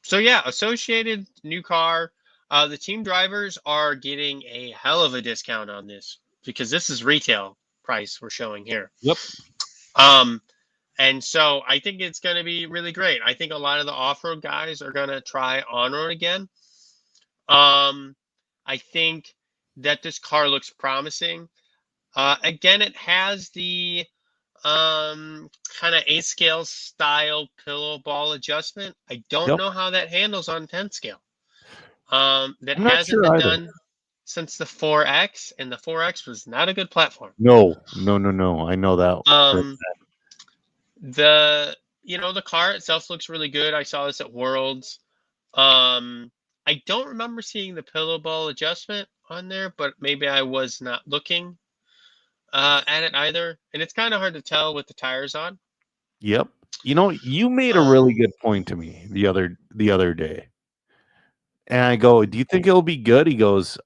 So yeah, Associated new car. The team drivers are getting a hell of a discount on this because this is retail price we're showing here. Yep. And so I think it's going to be really great. I think a lot of the off-road guys are going to try on-road again. I think that this car looks promising. Again, it has the kind of 8-scale style pillow ball adjustment. I don't know how that handles on 10 scale. That hasn't been done since the 4X, and the 4X was not a good platform. No. I know that. The car itself looks really good. I saw this at Worlds. I don't remember seeing the pillow ball adjustment on there, but maybe I was not looking at it either. And it's kind of hard to tell with the tires on. Yep. You made a really good point to me the other day. And I go, do you think it'll be good? He goes,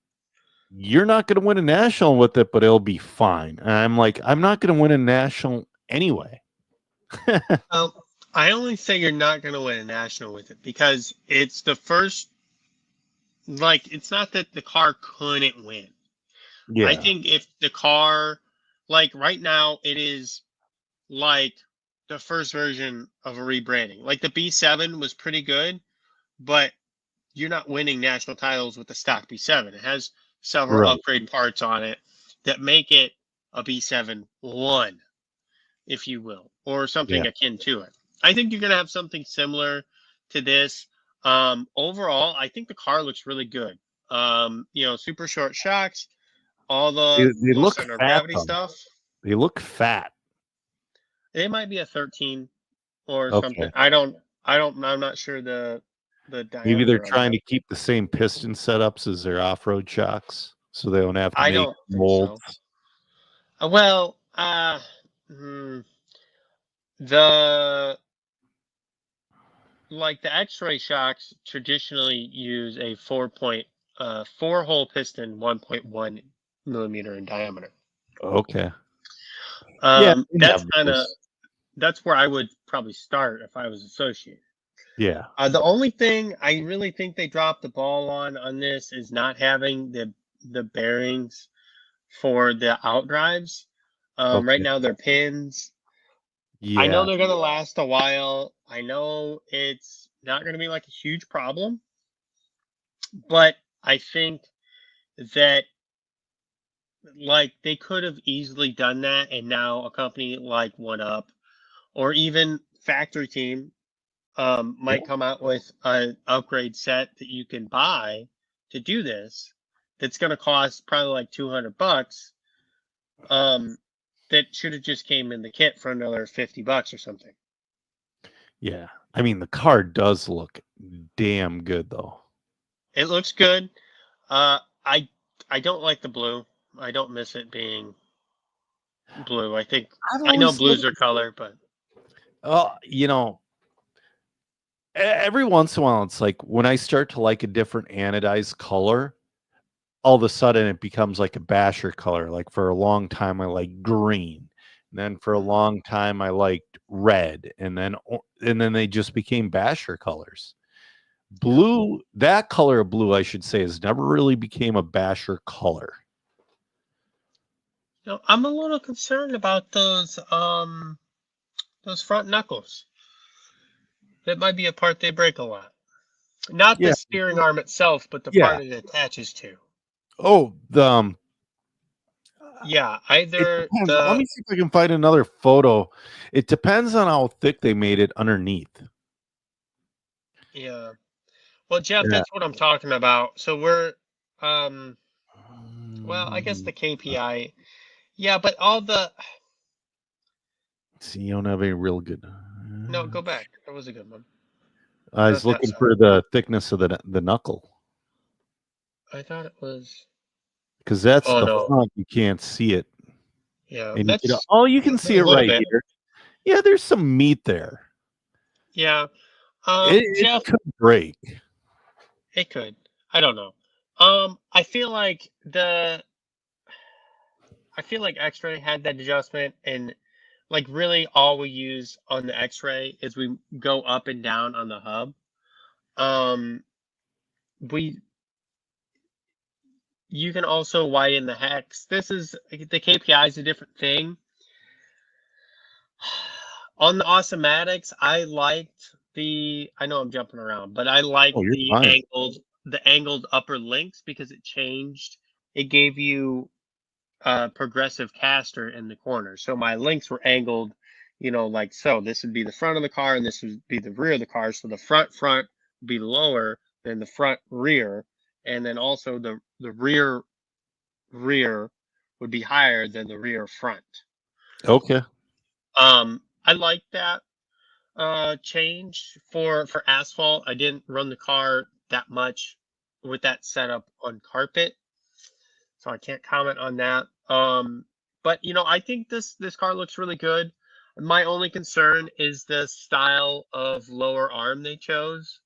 you're not going to win a national with it, but it'll be fine. And I'm like, I'm not going to win a national anyway. I only say you're not going to win a national with it because it's the first, it's not that the car couldn't win. Yeah. I think if the car, right now, it is like the first version of a rebranding. Like the B7 was pretty good, but you're not winning national titles with the stock B7. It has several upgrade parts on it that make it a B7-1, if you will, or something akin to it. I think you're going to have something similar to this. Overall, I think the car looks really good. Super short shocks, all the they look center gravity stuff. They look fat. They might be a 13 or something. I'm not sure the maybe they're trying to keep the same piston setups as their off-road shocks, so they don't have to make molds. So. Well, the X-ray shocks traditionally use a 4-hole piston, 1.1 millimeter in diameter. Okay. That's where I would probably start if I was Associated. Yeah. The only thing I really think they dropped the ball on this is not having the the bearings for the outdrives. Right Okay. now they're pins. I Yeah. know they're gonna last a while. I know it's not gonna be like a huge problem, but I think that like they could have easily done that, and now a company like One Up or even Factory Team might Yeah. come out with an upgrade set that you can buy to do this. That's going to cost probably like $200. Um, that should have just came in the kit for another $50 or something. Yeah. I mean, the car does look damn good, though. It looks good. Uh, I I don't like the blue. I don't miss it being blue. I've I know always blues looked, are color, but you know, every once in a while, it's like when I start to like a different anodized color, all of a sudden it becomes like a basher color. Like for a long time, I liked green. And then for a long time, I liked red. And then they just became basher colors. Blue, that color of blue, I should say, has never really became a basher color. no, I'm a little concerned about those front knuckles. That might be a part they break a lot. Not the Yeah. steering arm itself, but the Yeah. part it attaches to. Oh, Yeah, it either depends. Let the me see if I can find another photo. It depends on how thick they made it underneath. yeah. Well, Jeff, Yeah. that's what I'm talking about. So we're well, I guess the KPI. Yeah, but all the See, you don't have any real good. no, go back. That was a good one. I was Not that looking side. for the thickness of the knuckle I thought it was. because that's Oh the no. front. You can't see it, Yeah, and that's you can see a it little right bit. here. Yeah, there's some meat there. Yeah. It Jeff, could break. it could. I don't know. I feel like X-Ray had that adjustment, and like really all we use on the X-Ray is we go up and down on the hub. Um, we You can also widen the hex. This is the KPI is a different thing. On the Awesomatics, I know I'm jumping around, but I liked Oh, you're fine. the angled upper links because it changed. It gave you a progressive caster in the corner. So my links were angled, like so. This would be the front of the car and this would be the rear of the car. So the front would be lower than the front rear. And then also the rear would be higher than the rear front. Okay. I like that change for asphalt. I didn't run the car that much with that setup on carpet, so I can't comment on that. But I think this car looks really good. My only concern is the style of lower arm they chose.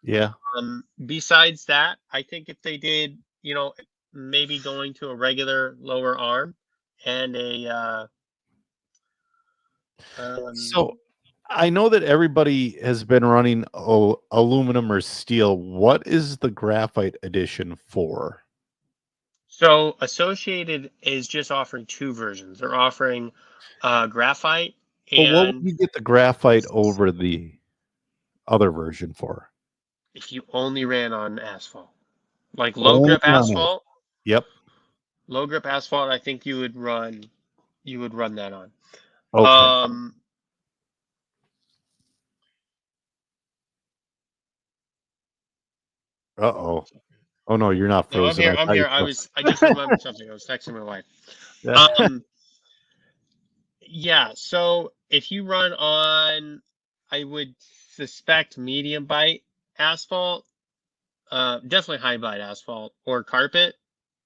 Yeah. Besides that, I think if they did, maybe going to a regular lower arm and a So I know that everybody has been running aluminum or steel. What is the graphite edition for? so Associated is just offering two versions. They're offering graphite But what would and you get the graphite over the other version for? if you only ran on asphalt, like Only on it. Yep. low grip asphalt, I think you would run that on. Okay. Uh-oh. Oh no, you're not No, I'm frozen. here. I I'm thought you here. I just remembered something. I was texting my wife. froze. Yeah. So if you run on, I would suspect medium bite asphalt, definitely high bite asphalt or carpet.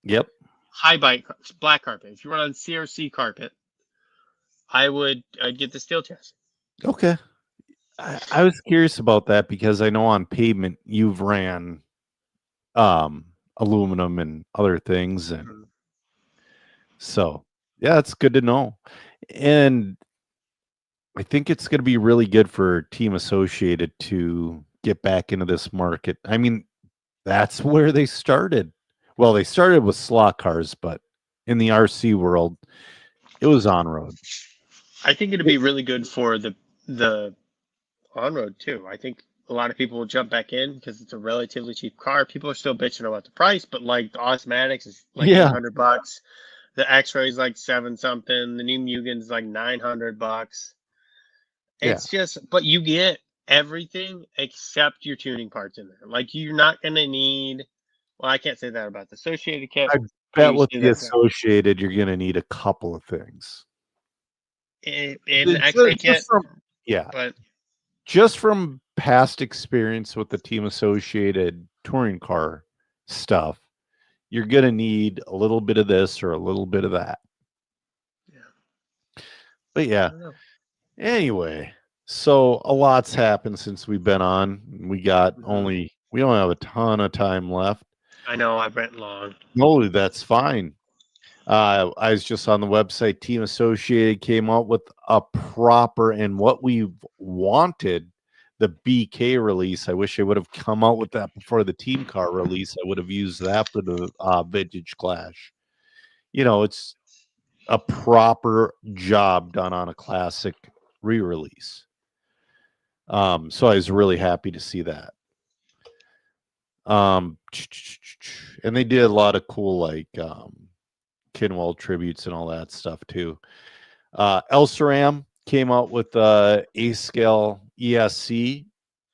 Yep. High bite black carpet. If you run on CRC carpet, I'd get the steel chassis. Okay. I was curious about that because I know on pavement you've ran aluminum and other things, and Mhm. so yeah, it's good to know. And I think it's going to be really good for Team Associated to get back into this market. I mean, that's where they started Well, they started with slot cars, but in the RC world, it was on road. I think it'd be really good for the on road too. I think a lot of people will jump back in because it's a relatively cheap car. People are still bitching about the price, but like the Automatics is like Yeah. $800. The X-Ray is like 7 something. The new Mugen's like $900. It's just, but you get everything except your tuning parts in there. Like you're not gonna need. Well, I can't say that about the Associated kit. I I bet used with to do the that, so. Associated, you're going to need a couple of things. In the X-Ray kit, Yeah, but just from past experience with the Team Associated touring car stuff, you're going to need a little bit of this or a little bit of that. yeah. But I yeah, don't know. anyway, so a lot's happened since we've been on. We don't have a ton of time left. I know I went long. No, that's fine. I was just on the website. Team Associated came out with a proper and what we wanted, the BK release. I wish they would have come out with that before the team car release. I would have used that for the Vintage Clash. You know, it's a proper job done on a classic re-release. So I was really happy to see that. And they did a lot of cool like Kinwell tributes and all that stuff too. Elsaram came out with A scale ESC.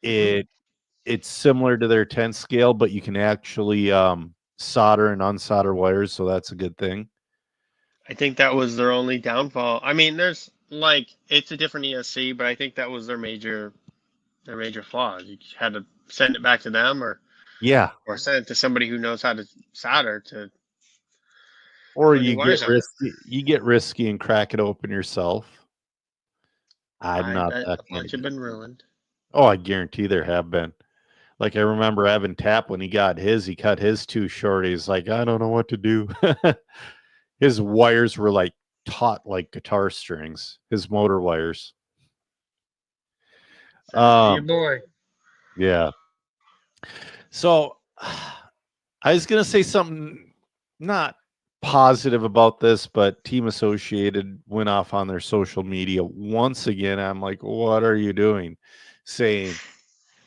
It's similar to their 10 scale, but you can actually solder and unsolder wires, so that's a good thing. I think that was their only downfall. I mean, there's like it's a different ESC, but I think that was their major flaws. You had to send it back to them or send it to somebody who knows how to solder to. Or you get risky and crack it open yourself. I'm not that a bunch have been ruined. Oh, I guarantee there have been. Like I remember Evan Tapp when he got his, he cut his too short. He's like, I don't know what to do. His wires were like taut like guitar strings, his motor wires. Your boy. Yeah. So I was gonna say something not positive about this, but Team Associated went off on their social media once again. I'm like, what are you doing? Saying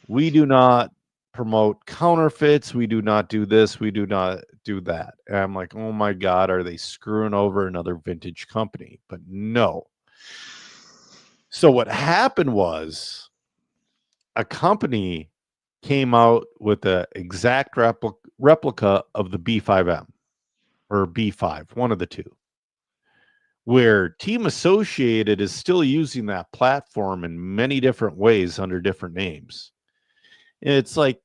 we do not promote counterfeits. We do not do this. We do not do that. And I'm like, oh my God, are they screwing over another vintage company? But no. So what happened was a company came out with the exact replica of the B5M or B5, one of the two, where Team Associated is still using that platform in many different ways under different names. It's like,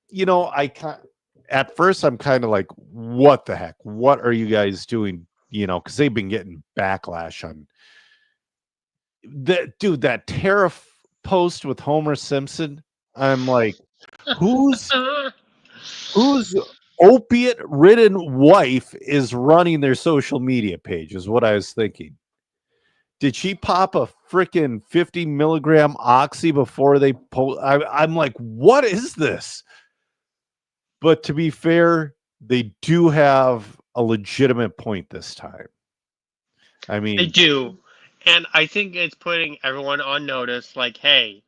you know, at first I'm kind of like, what the heck? What are you guys doing? You know, because they've been getting backlash on that tariff post with Homer Simpson. I'm like, whose opiate-ridden wife is running their social media page? Is what I was thinking. Did she pop a freaking 50 milligram oxy before they post? I'm like, what is this? But to be fair, they do have a legitimate point this time. I mean, they do. And I think it's putting everyone on notice like, hey,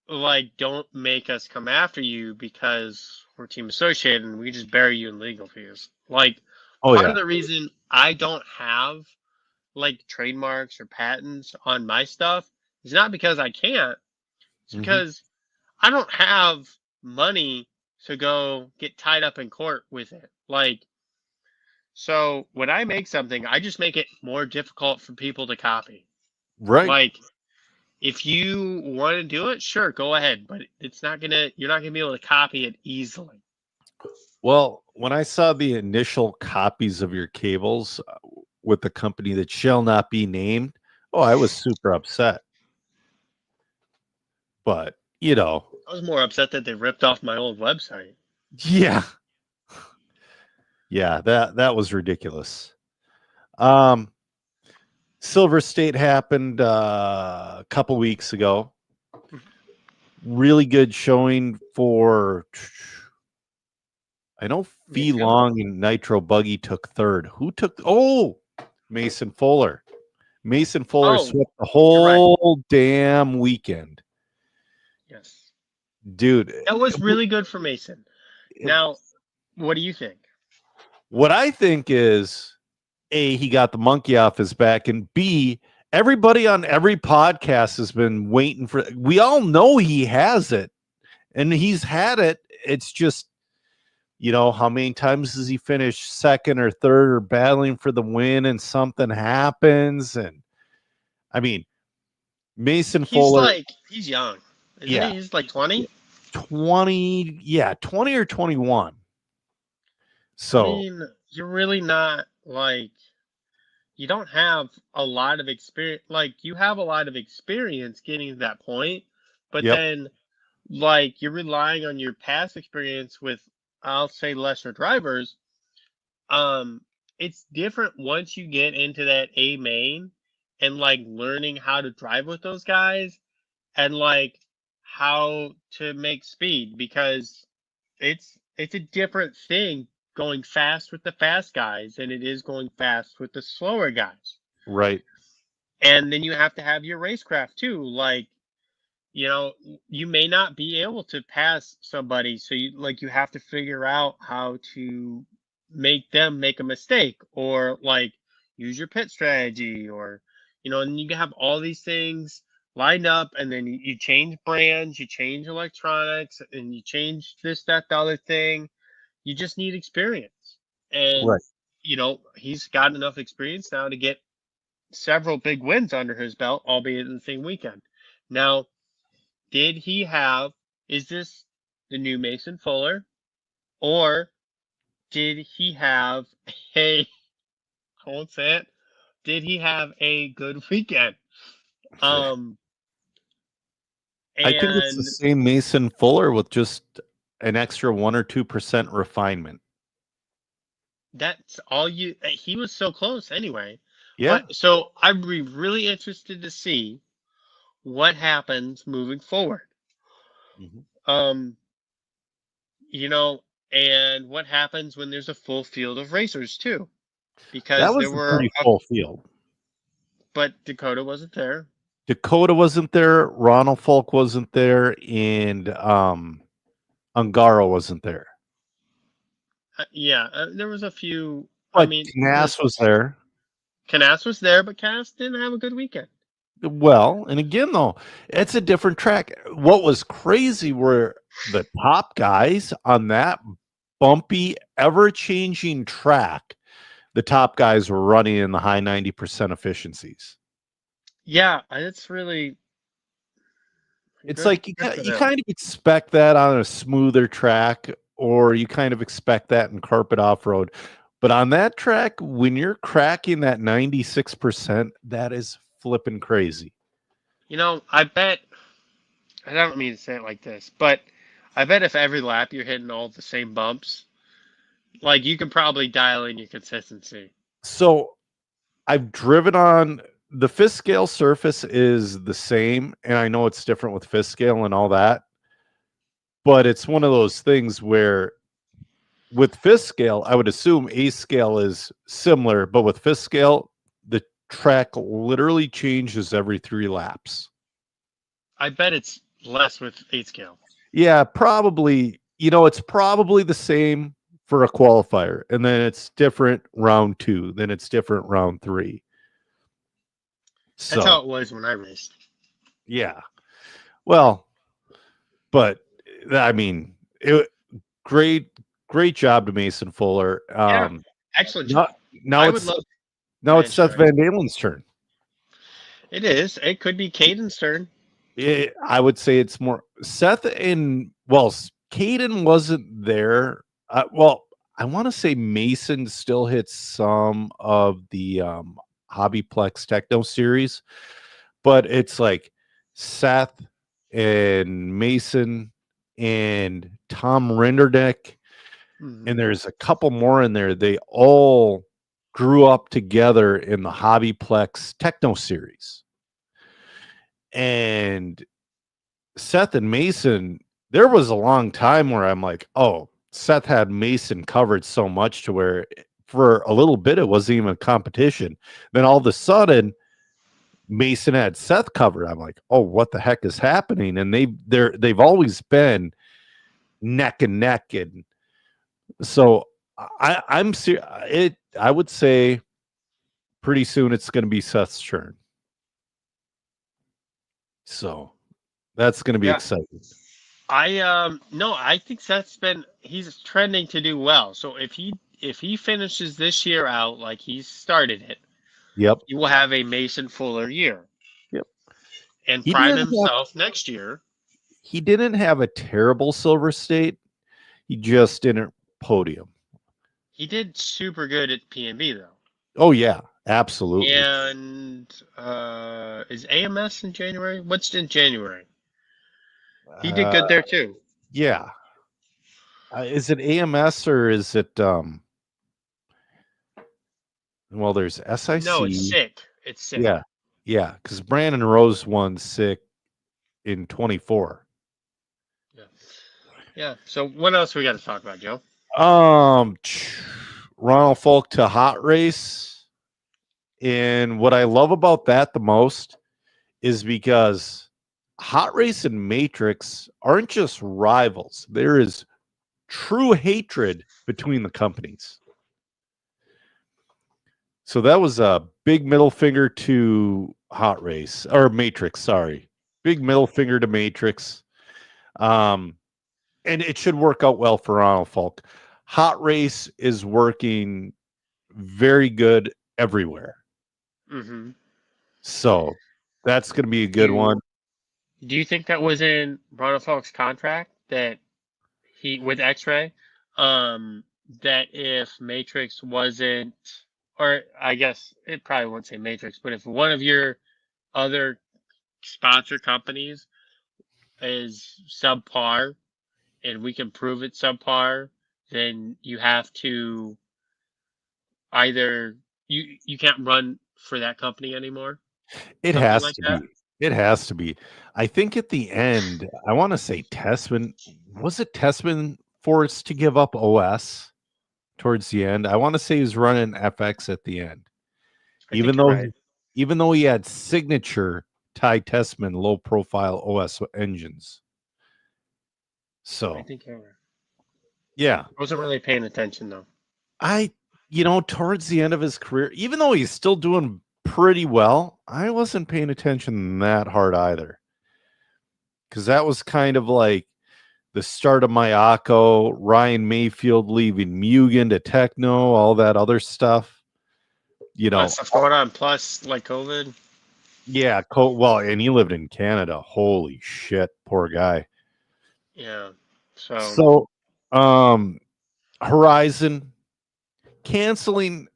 like, don't make us come after you because we're Team Associated and we just bury you in legal fees. Like, part of the reason I don't have like trademarks or patents on my stuff is not because I can't. It's because I don't have money to go get tied up in court with it. Like, so when I make something, I just make it more difficult for people to copy. Right. Like, if you want to do it, sure, go ahead, but you're not gonna be able to copy it easily. Well, when I saw the initial copies of your cables with the company that shall not be named, I was super upset. But, you know, I was more upset that they ripped off my old website. Yeah. Yeah, that was ridiculous. Silver State happened a couple weeks ago. Really good showing for I know Fee Mason. Long and Nitro Buggy took third. Who took? Oh, Mason Fuller. Mason Fuller Oh, swept the you're right. whole damn weekend, Yes. dude. That was really good for Mason. it- Now, what do you think? what I think is, A, he got the monkey off his back, and B, everybody on every podcast has been waiting for. We all know he has it, and he's had it. It's just, how many times does he finish second or third or battling for the win, and something happens? And I mean, Mason Fuller, He's young, isn't yeah, he? He's like 20. 20, 20 or 21. I So mean, you're really not like you don't have a lot of experience. Like you have a lot of experience getting to that point, but yep, then like you're relying on your past experience with, I'll say, lesser drivers. Um, it's different once you get into that A main and like learning how to drive with those guys and like how to make speed because it's a different thing going fast with the fast guys than it is going fast with the slower guys. right, And then you have to have your racecraft too. Like, you may not be able to pass somebody, so you have to figure out how to make them make a mistake or like use your pit strategy or and you have all these things lined up and then you change brands, you change electronics, and you change this, that, the other thing. You just need experience. And right. he's got enough experience now to get several big wins under his belt, albeit in the same weekend. Now, is this the new Mason Fuller, or did he have a, I won't say it, did he have a good weekend? Um, I think it's the and same Mason Fuller with just an extra 1 or 2% refinement. that's all he was so close anyway. Yeah. But so I'd be really interested to see what happens moving forward. Mhm. Um, and what happens when there's a full field of racers too, That because was there a were, pretty full field. but Dakota wasn't there. Dakota wasn't there, Ronald Folk wasn't there, and Ungaro wasn't there. Yeah, there was a few. I But mean, Knass was there. Canas was there, but Canas didn't have a good weekend. Well, and again, though, it's a different track. What was crazy were the top guys on that bumpy, ever-changing track. The top guys were running in the high 90% efficiencies. Yeah, it's really. It's Good, like good for you them. kind of expect that on a smoother track, or you kind of expect that in carpet off-road. But on that track, when you're cracking that 96%, that is flipping crazy. I bet. I don't mean to say it like this, but I bet if every lap you're hitting all the same bumps, like you can probably dial in your consistency. So I've driven on the fifth scale surface is the same, and I know it's different with fifth scale and all that, but it's one of those things where with fifth scale, I would assume A scale is similar, but with fifth scale, the track literally changes every 3 laps. I bet it's less with 8 scale. Yeah, probably. It's probably the same for a qualifier, and then it's different round 2, then it's different round 3. That's how So, it was when I raced. yeah. Well, but I mean, great job to Mason Fuller. Yeah, excellent Now, job. now I would it's love. now it's Seth sorry. Van Dalen's turn. It is. It could be Caden's turn. I would say it's more Seth and Caden wasn't there. I want to say Mason still hits some of the Hobbyplex Techno series, but it's like Seth and Mason and Tom Rendernick, and there's a couple more in there. They all grew up together in the Hobbyplex Techno series. And Seth and Mason, there was a long time where I'm like, oh, Seth had Mason covered so much to where for a little bit it wasn't even a competition. Then all of a sudden Mason had Seth covered. I'm like, oh, what the heck is happening? And they've always been neck and neck, and so I'm it. I would say pretty soon it's going to be Seth's turn. So that's going to be exciting. I think he's trending to do well. So if he finishes this year out like he started it, Yep. he will have a Mason Fuller year. Yep. And prime himself next year. He didn't have a terrible Silver State. He just didn't podium. He did super good at PNB though. Oh yeah, absolutely. And is AMS in January? What's in January? He did good there too. Yeah. Is it AMS or is it well, there's SIC. No, it's SICK. It's SICK. Yeah. Yeah, because Brandon Rose won SICK in 24. Yeah. Yeah. So what else we got to talk about, Joe? Ronald Folk to Hot Race. And what I love about that the most is because Hot Race and Matrix aren't just rivals. There is true hatred between the companies. So that was a big middle finger to Hot Race or Matrix. Sorry, big middle finger to Matrix. And it should work out well for Ronald Folk. Hot Race is working very good everywhere. Mm-hmm. So that's going to be a good one. Do you think that was in Ronald Folk's contract that he with X-Ray? That if Matrix wasn't, or I guess it probably won't say Matrix, but if one of your other sponsor companies is subpar and we can prove it's subpar, then you have to either you can't run for that company anymore. It has to be. It has to be. I think at the end, I want to say Tessman, was it Tessman forced to give up OS towards the end? I want to say he was running FX at the end. Even though he had signature Ty Tessman low profile OS engines. So I think you're right. Yeah. I wasn't really paying attention though. Towards the end of his career, even though he's still doing pretty well, I wasn't paying attention that hard either. Because that was kind of like the start of Mayako, Ryan Mayfield leaving Mugen to Techno, all that other stuff. Stuff going on, plus like COVID. Yeah, well, and he lived in Canada. Holy shit, poor guy. Yeah. So Horizon canceling.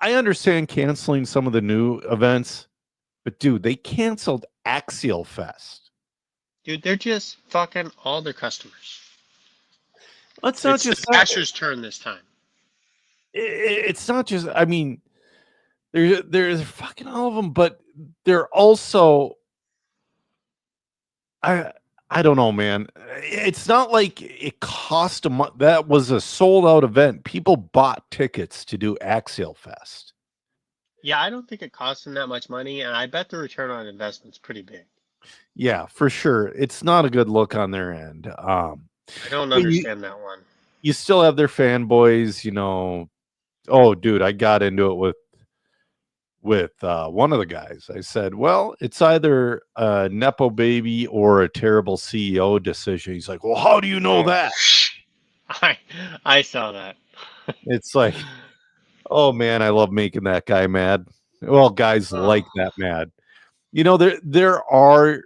I understand canceling some of the new events, but dude, they canceled Axial Fest. Dude, they're just fucking all their customers. It's not just Asher's turn this time. It's not just. I mean, they're fucking all of them, but they're also. I don't know, man. It's not like it cost a month. That was a sold out event. People bought tickets to do Axial Fest. Yeah, I don't think it cost them that much money, and I bet the return on investment's pretty big. Yeah, for sure. It's not a good look on their end. I don't understand that one. You still have their fanboys, Oh, dude, I got into it with one of the guys. I said, well, it's either a Nepo baby or a terrible CEO decision. He's like, well, how do you know that? I saw that. It's like, oh man, I love making that guy mad. Well, guys like that mad. There are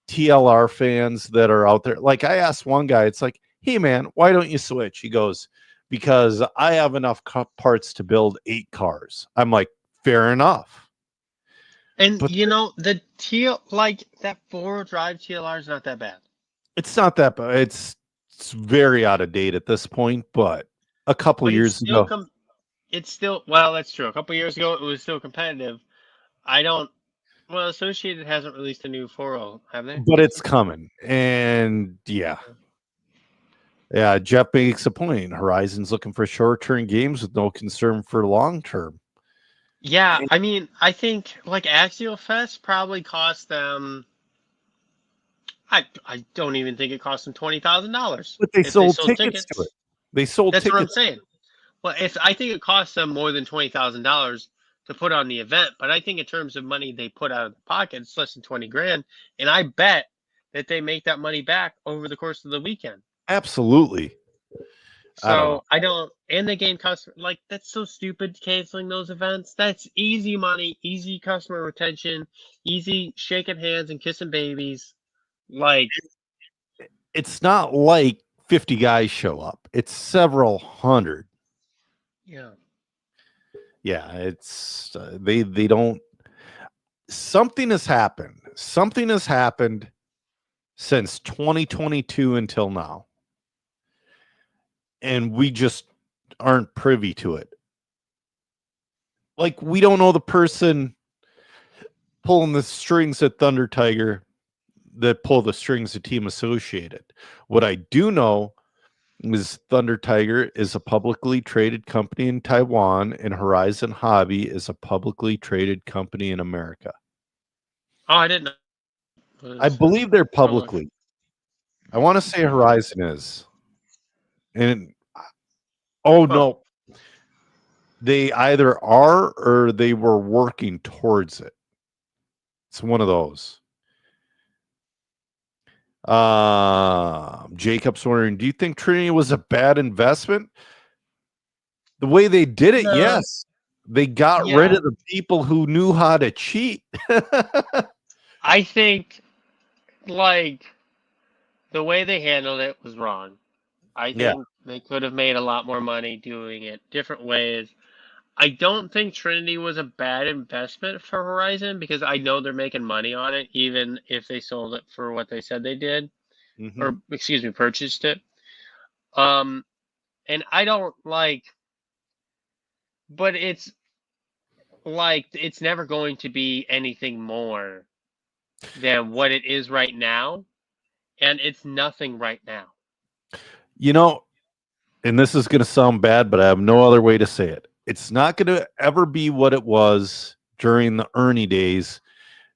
TLR fans that are out there. Like I asked one guy, it's like, hey man, why don't you switch? He goes, because I have enough parts to build 8 cars. I'm like, fair enough. And the that 4-wheel drive TLR is not that bad. It's not that bad. It's very out of date at this point, but a couple years ago. It's still, well, that's true. A couple years ago, it was still competitive. Associated hasn't released a new 4.0, have they? But it's coming. And yeah. Yeah, Jeff makes a point. Horizon's looking for short-term games with no concern for long-term. Yeah, I mean, I think like Axial Fest probably cost them. I don't even think it cost them $20,000 But they if they sold sold tickets to it. tickets. They sold That's what I'm tickets. saying. Well, if I think it costs them more than $20,000 to put on the event, but I think in terms of money they put out of their pocket, it's less than 20 grand, and I bet that they make that money back over the course of the weekend. Absolutely. I don't know. So I don't, and they gain customer. Like that's so stupid canceling those events. That's easy money, easy customer retention, easy shaking hands and kissing babies. Like, It's not like 50 guys show up. It's several hundred. yeah, Yeah, it's they don't. Something has happened. Something has happened since 2022 until now, and we just aren't privy to it. Like we don't know the person pulling the strings at Thunder Tiger that pull the strings of Team Associated. What I do know is Thunder Tiger is a publicly traded company in Taiwan, and Horizon Hobby is a publicly traded company in America. oh, I didn't know. I believe they're publicly. I want to say Horizon is. And oh no. They either are or they were working towards it. It's one of those. Jacob's wondering, do you think Trinity was a bad investment? The way they did it, No. yes. They got rid of the people who knew how to cheat. I think, like, the way they handled it was wrong. I think they could have made a lot more money doing it different ways. I don't think Trinity was a bad investment for Horizon because I know they're making money on it, even if they sold it for what they said they did, or excuse me, purchased it. And I don't like, but it's like it's never going to be anything more than what it is right now, and it's nothing right now. You know, and this is going to sound bad, but I have no other way to say it. It's not going to ever be what it was during the Ernie days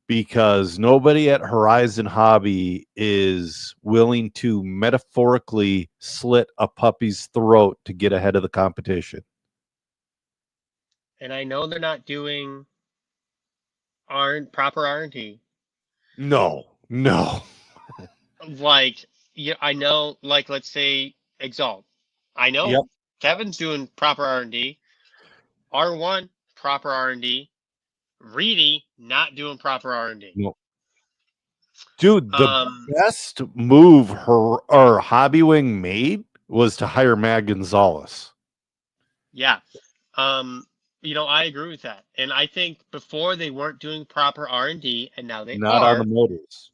because nobody at Horizon Hobby is willing to metaphorically slit a puppy's throat to get ahead of the competition. And I know they're not doing proper R&D. No. Like, yeah, I know, like, let's say Exalt. I know Kevin's doing proper R&D. R1, proper R&D. Reedy, not doing proper R&D. No. Dude, the best move Hobby Wing made was to hire Matt Gonzalez. Yeah. You know, I agree with that. And I think before they weren't doing proper R&D, and now they not are. On the motors.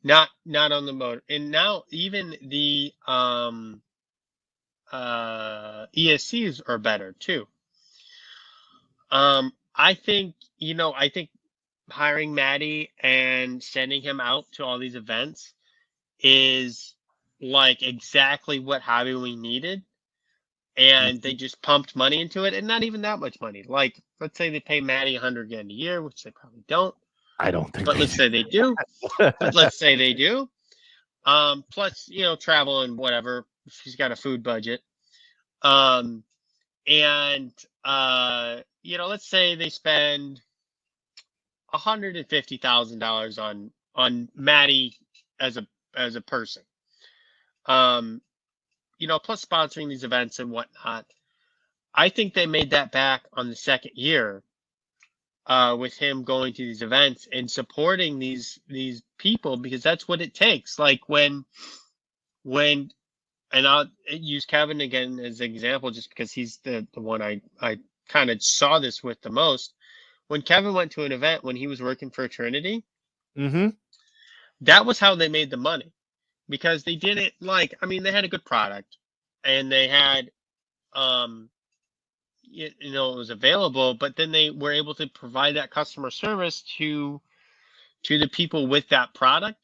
Not on the motor. And now even the ESCs are better too. I think, you know, I think hiring Maddie and sending him out to all these events is like exactly what Hobby Wing needed. And they just pumped money into it, and not even that much money. Like, let's say they pay Maddie $100,000 a year, which they probably don't. I don't think. But let's say they do. But let's say they do. Plus, you know, travel and whatever. She's got a food budget. And you know, let's say they spend $150,000 on Maddie as a person. You know, plus sponsoring these events and whatnot. I think they made that back on the second year, with him going to these events and supporting these people, because that's what it takes. Like when, and I'll use Kevin again as an example, just because he's the one I kind of saw this with the most. When Kevin went to an event when he was working for Trinity, that was how they made the money. Because they did it like, I mean, they had a good product and they had, you know, it was available, but then they were able to provide that customer service to the people with that product.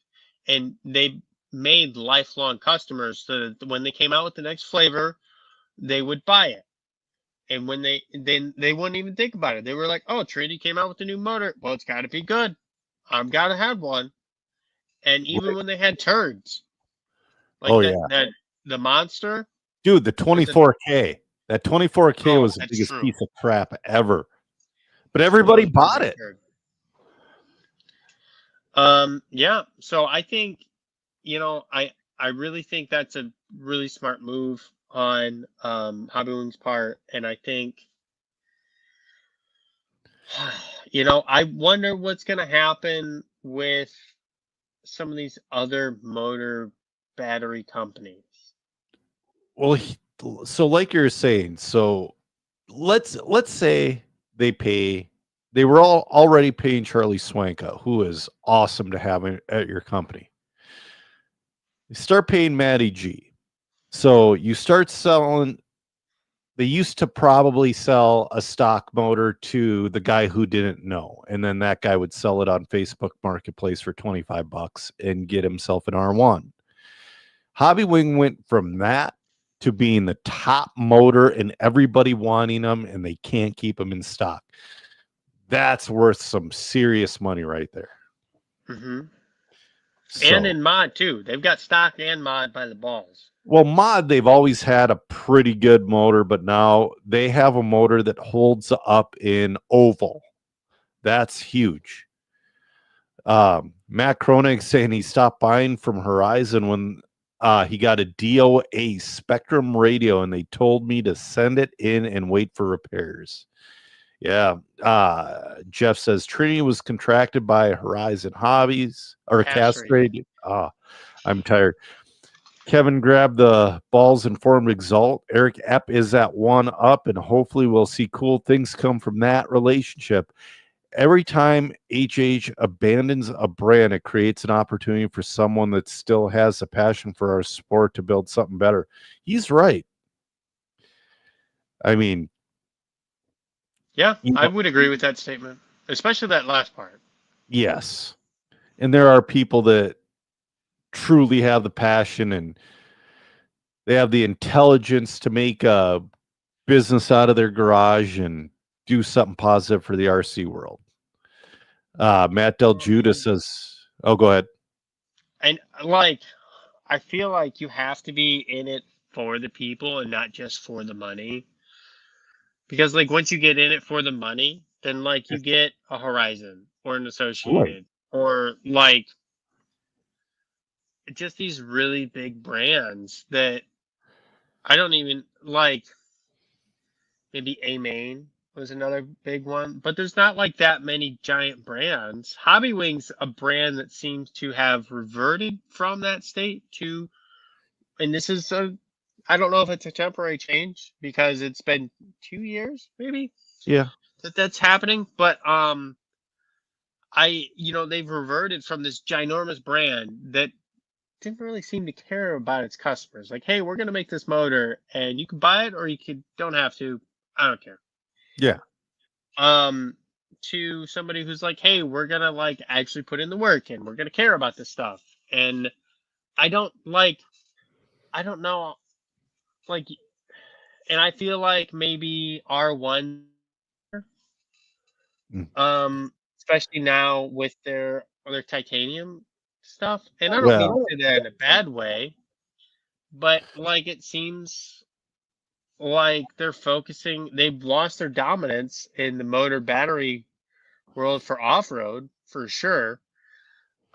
And they made lifelong customers so that when they came out with the next flavor, they would buy it. And when they wouldn't even think about it. They were like, "Oh, Trinity came out with a new motor. Well, it's got to be good. I'm gotta have one." And even when they had turds, like Oh that, yeah, that the monster. dude, the 24K. That 24K Oh, was the that's biggest true. piece of crap ever. But everybody That was bought a it. turd. Yeah. So I think, I really think that's a really smart move on Hobbywing's part, and I think, I wonder what's going to happen with some of these other motor battery companies. Well, so like you're saying, so let's say they were all already paying Charlie Swanka, who is awesome to have at your company. You start paying Matty G. So you start selling. They used to probably sell a stock motor to the guy who didn't know, and then that guy would sell it on Facebook Marketplace for $25 and get himself an R1. Hobbywing went from that to being the top motor and everybody wanting them, and they can't keep them in stock. That's worth some serious money right there. Mm-hmm. So, And in mod too. They've got stock and mod by the balls. well, mod, they've always had a pretty good motor, but now they have a motor that holds up in oval. That's huge. Matt Kroenig saying he stopped buying from Horizon when he got a DOA Spectrum radio, and they told me to send it in and wait for repairs. Yeah. Jeff says Trinity was contracted by Horizon Hobbies or castrated. I'm tired. Kevin grabbed the balls and formed Exalt. Eric Epp is at 1UP, and hopefully we'll see cool things come from that relationship. Every time HH abandons a brand, it creates an opportunity for someone that still has a passion for our sport to build something better. He's right. I mean, Yeah, I would agree with that statement, especially that last part. yes. And there are people that truly have the passion and they have the intelligence to make a business out of their garage and do something positive for the RC world. Matt Del Judah says, oh, go ahead. And I feel like you have to be in it for the people and not just for the money. Because once you get in it for the money, then you get a Horizon or an Associated or just these really big brands that I don't even maybe A-Main was another big one, but there's not that many giant brands. Hobbywing's a brand that seems to have reverted from that state to, and this is I don't know if it's a temporary change because it's been 2 years maybe. Yeah. That's happening, but they've reverted from this ginormous brand that didn't really seem to care about its customers. Like, hey, we're gonna make this motor, and you can buy it or don't have to. I don't care. Yeah. To somebody who's like, hey, we're gonna actually put in the work, and we're gonna care about this stuff. And I don't know, and I feel like maybe R1, especially now with their titanium stuff, and I don't mean to say that in a bad way, but it seems like they've lost their dominance in the motor battery world for off-road for sure.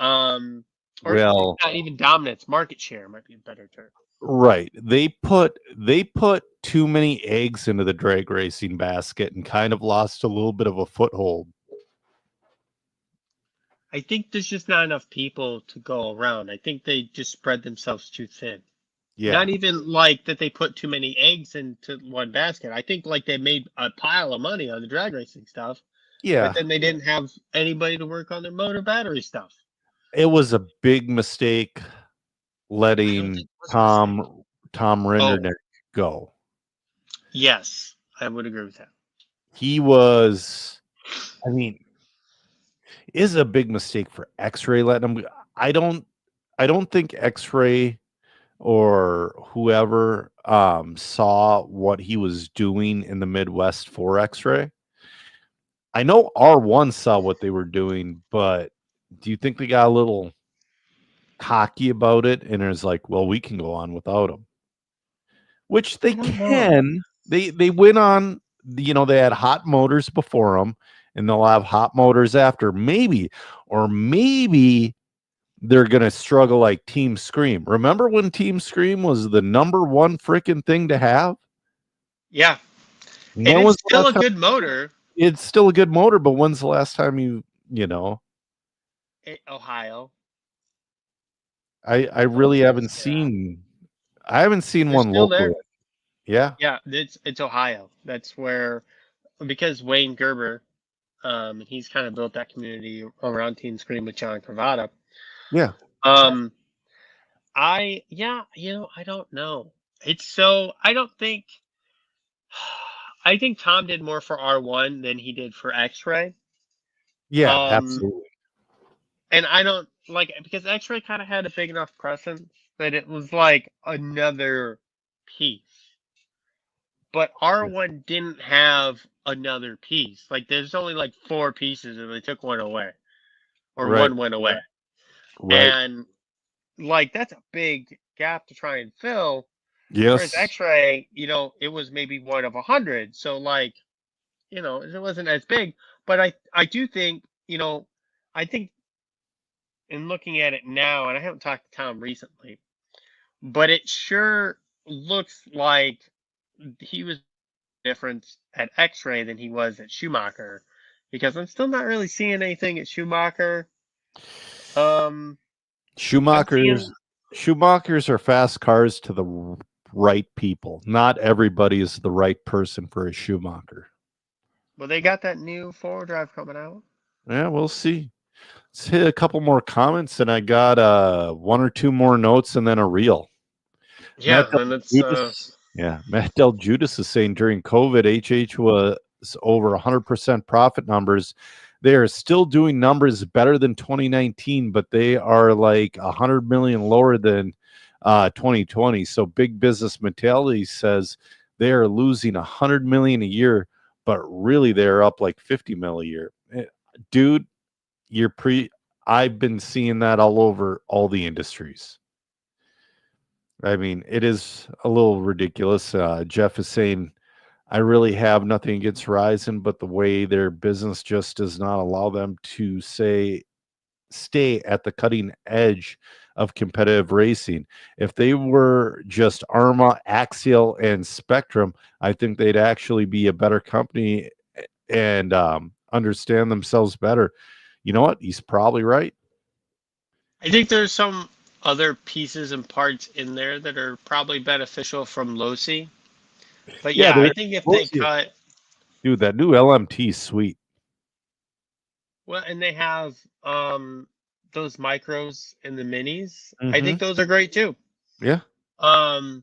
Or not even dominance, market share might be a better term. Right. They put too many eggs into the drag racing basket and kind of lost a little bit of a foothold. I think there's just not enough people to go around. I think they just spread themselves too thin. Yeah. Not even that they put too many eggs into one basket. I think they made a pile of money on the drag racing stuff. Yeah. But then they didn't have anybody to work on their motor battery stuff. It was a big mistake letting Tom Rendernick go. Yes, I would agree with that. He was, is a big mistake for X-Ray letting him. I don't I don't think X-Ray or whoever saw what he was doing in the Midwest for X-Ray. I know R1 saw what they were doing, but do you think they got a little cocky about it and is like, well, we can go on without him? Which they I don't know. can. They went on, they had hot motors before them, and they'll have hot motors after. Maybe they're gonna struggle like Team Scream. Remember when Team Scream was the number one freaking thing to have? Yeah, and When it's was the still last a time? good motor. It's still a good motor, but when's the last time you? Ohio. I really haven't Yeah. seen. I haven't seen They're one still there. locally. Yeah, Yeah, it's Ohio. That's where, because Wayne Gerber, he's kind of built that community around Team Scream with John Cravata. yeah, Um, I don't know. I don't think, I think Tom did more for R1 than he did for X-Ray. yeah, Um, absolutely. and I don't like, because X-Ray kind of had a big enough presence that it was like another piece. But R1 didn't have another piece. Like there's only like 4 pieces and they took one away. Or Right, one went away. right. And like that's a big gap to try and fill. Whereas Yes, X-Ray, it was maybe one of 100. So like, it wasn't as big. But I do think, I think in looking at it now, and I haven't talked to Tom recently, but it sure looks like he was different at X-Ray than he was at Schumacher, because I'm still not really seeing anything at Schumacher. I'm Schumachers. seeing, Schumachers are fast cars to the right people. Not everybody is the right person for a Schumacher. well, they got that new 4-wheel drive coming out. Yeah, we'll see. Let's hit a couple more comments, and I got one or two more notes, and then a reel. Yeah, and it's Matt Del Judas is saying during COVID, HH was over 100% profit numbers. They are still doing numbers better than 2019, but they are like 100 million lower than 2020. So Big Business Mentality says they are losing 100 million a year, but really they're up like 50 mil a year. Dude, I've been seeing that all over all the industries. I mean, it is a little ridiculous. Jeff is saying, I really have nothing against Verizon, but the way their business just does not allow them to stay at the cutting edge of competitive racing. If they were just Arma, Axial, and Spectrum, I think they'd actually be a better company and understand themselves better. You know what? He's probably right. I think there's some other pieces and parts in there that are probably beneficial from Losi. But Yeah, yeah, I think if they cut, dude, that new LMT is sweet. well, and they have those micros and the minis, I Mm-hmm. think those are great too. Yeah. Um,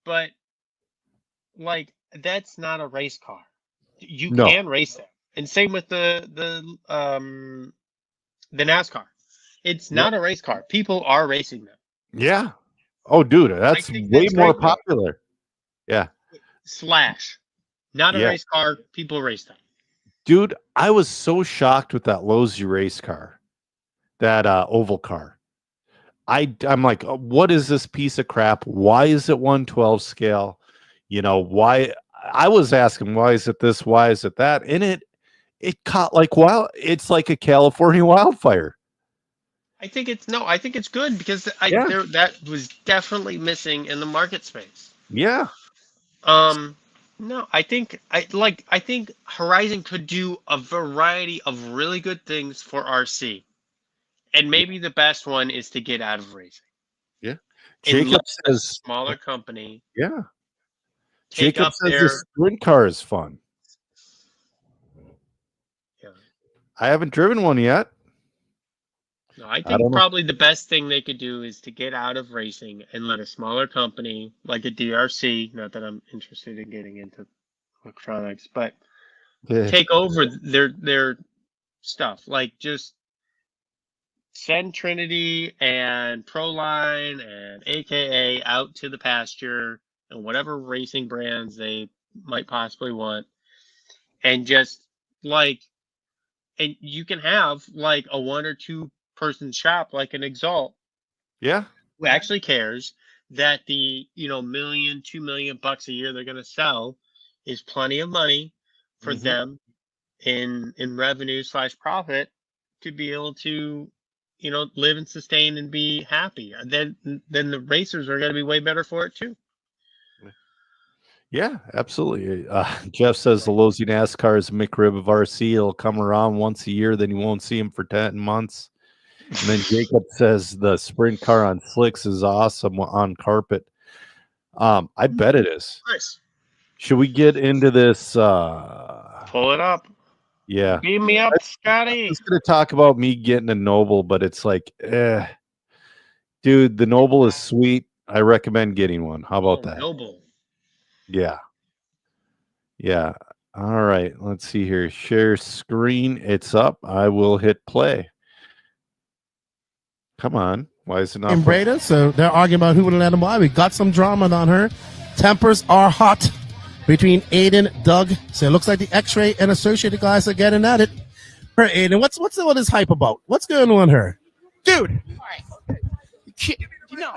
but like that's not a race car. You No. can race that, and same with the NASCAR. It's Yep. not a race car. People are racing them. Yeah. Oh, dude, that's think way that's more great, though. popular. Yeah. Slash, not a Yeah. race car. People race them. Dude, I was so shocked with that Losi race car, that oval car. I'm like, what is this piece of crap? Why is it 1/12 scale? Why? I was asking, why is it this? Why is it that? And it caught like it's like a California wildfire. I think it's good because Yeah. that was definitely missing in the market space. Yeah. No, I think Horizon could do a variety of really good things for RC. And maybe the best one is to get out of racing. Yeah. And Jacob let a says, smaller company yeah. take Jacob up says the their, sprint car is fun. yeah. I haven't driven one yet. No, I I think don't know. probably the best thing they could do is to get out of racing and let a smaller company like a DRC, not that I'm interested in getting into electronics, but Yeah. take over their stuff. Like just send Trinity and Proline and AKA out to the pasture and whatever racing brands they might possibly want, and just like, and you can have like a 1 or 2 person shop like an Exalt Yeah. who actually cares that the million, $2 million a year they're going to sell is plenty of money for Mhm. them in revenue / profit to be able to live and sustain and be happy. And then the racers are going to be way better for it too. Yeah, absolutely. Jeff says the Losi NASCAR is a McRib of RC. He'll come around once a year, then you won't see him for 10 months. And then Jacob says the sprint car on slicks is awesome on carpet. I bet it is. Nice. Should we get into this? Pull it up. Yeah. Beam me up, I Scotty. was going to talk about me getting a Noble, but it's like, dude, the Noble is sweet. I recommend getting one. How about that? Noble. Yeah. Yeah. All right. Let's see here. Share screen. It's up. I will hit play. Come on. Why is it not? In Breda, so they're arguing about who would let him buy. We got some drama on her. Tempers are hot between Aiden, Doug. So it looks like the X-Ray and Associated guys are getting at it. Her Aiden, what's all this hype about? What's going on here? Dude. All right.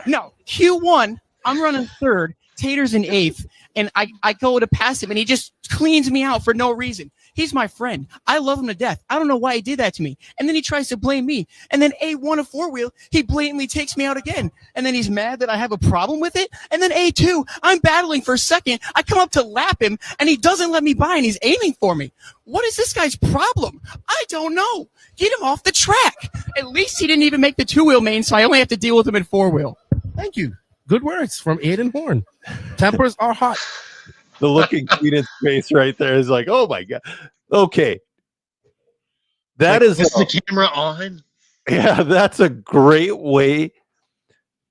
No. Q1, I'm running third, Tater's in eighth, and I go to pass him, and he just cleans me out for no reason. He's my friend. I love him to death. I don't know why he did that to me. And then he tries to blame me. And then A1, a four-wheel, he blatantly takes me out again. And then he's mad that I have a problem with it. And then A2, I'm battling for second. I come up to lap him, and he doesn't let me by, and he's aiming for me. What is this guy's problem? I don't know. Get him off the track. At least he didn't even make the two-wheel main, so I only have to deal with him in four-wheel. Thank you. Good words from Aiden Horn. Tempers are hot. The look in Keenan's face right there is like, oh my God. Okay. That is the camera on. Yeah, that's a great way.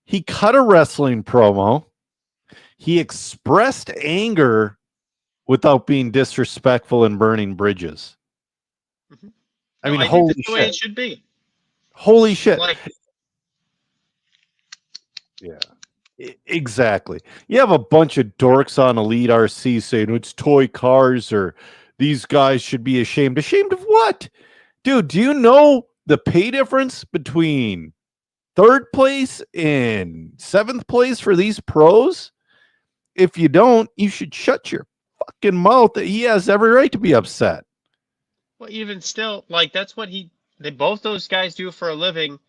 He cut a wrestling promo. He expressed anger without being disrespectful and burning bridges. Mm-hmm. I mean, think holy that's the way shit. it should be. Holy shit. Yeah. Exactly. You have a bunch of dorks on Elite RC saying it's toy cars or these guys should be ashamed. Ashamed of what? Dude, do you know the pay difference between third place and seventh place for these pros? If you don't, you should shut your fucking mouth. He has every right to be upset. Well, even still, that's what both those guys do for a living.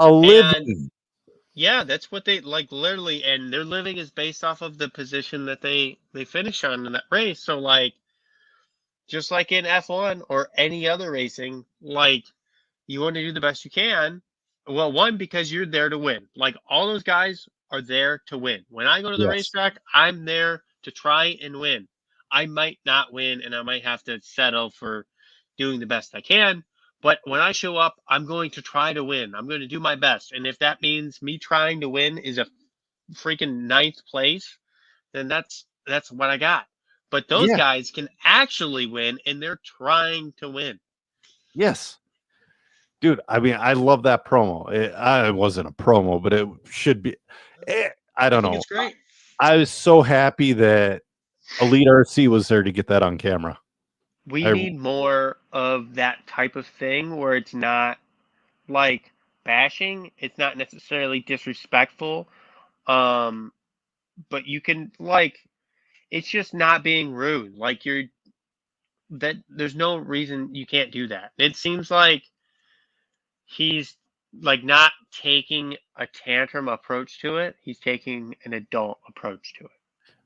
A living. Yeah, that's what they literally, and their living is based off of the position that they finish on in that race. So just like in F1 or any other racing, you want to do the best you can. Well, one, because you're there to win. All those guys are there to win. When I go to the racetrack, I'm there to try and win. I might not win, and I might have to settle for doing the best I can. But when I show up, I'm going to try to win. I'm going to do my best. And if that means me trying to win is a freaking 9th place, then that's what I got. But those guys can actually win, and they're trying to win. Yes. Dude, I mean, I love that promo. It wasn't a promo, but it should be. I don't know. It's great. I was so happy that Elite RC was there to get that on camera. We need more of that type of thing where it's not bashing. It's not necessarily disrespectful. But you can it's just not being rude. There's no reason you can't do that. It seems like he's not taking a tantrum approach to it. He's taking an adult approach to it.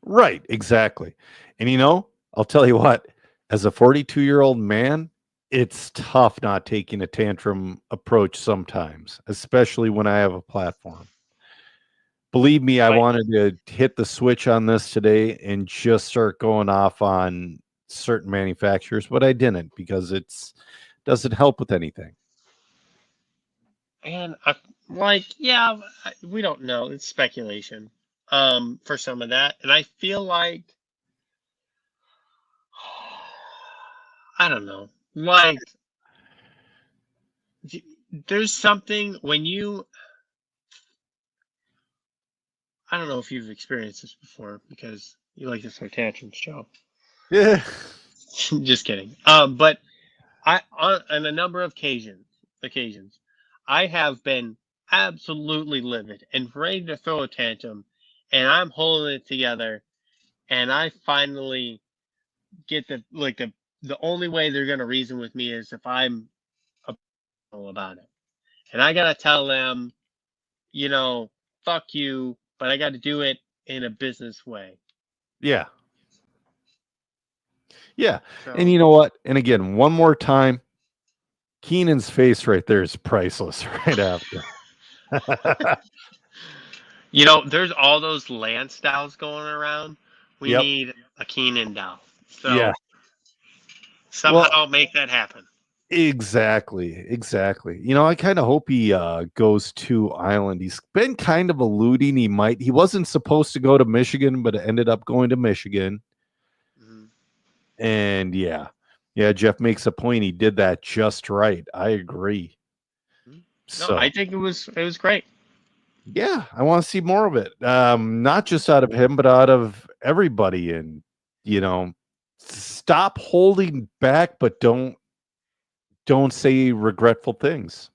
Right, exactly. And I'll tell you what, as a 42-year-old man, it's tough not taking a tantrum approach sometimes, especially when I have a platform. Believe me, I wanted to hit the switch on this today and just start going off on certain manufacturers, but I didn't because it doesn't help with anything. And we don't know. It's speculation for some of that. And I feel like, I don't know, there's something when you, I don't know if you've experienced this before because you like to throw tantrums, Joe. Yeah. Just kidding. But I on a number of occasions, I have been absolutely livid and ready to throw a tantrum, and I'm holding it together, and I finally get the only way they're gonna reason with me is if I'm about it, and I gotta tell them, fuck you, but I got to do it in a business way. Yeah. Yeah. So, And you know what? And again, one more time, Keenan's face right there is priceless right after. there's all those Lance Dows going around. We Yep. need a Keenan Dow. So Yeah. somehow make that happen. Exactly. I kind of hope he goes to Island. He's been kind of alluding he wasn't supposed to go to Michigan, but ended up going to Michigan. Mhm. And yeah, Jeff makes a point. He did that just right. I agree. No, So I think it was great. yeah, I want to see more of it. Not just out of him, but out of everybody. And stop holding back, but don't say regretful things.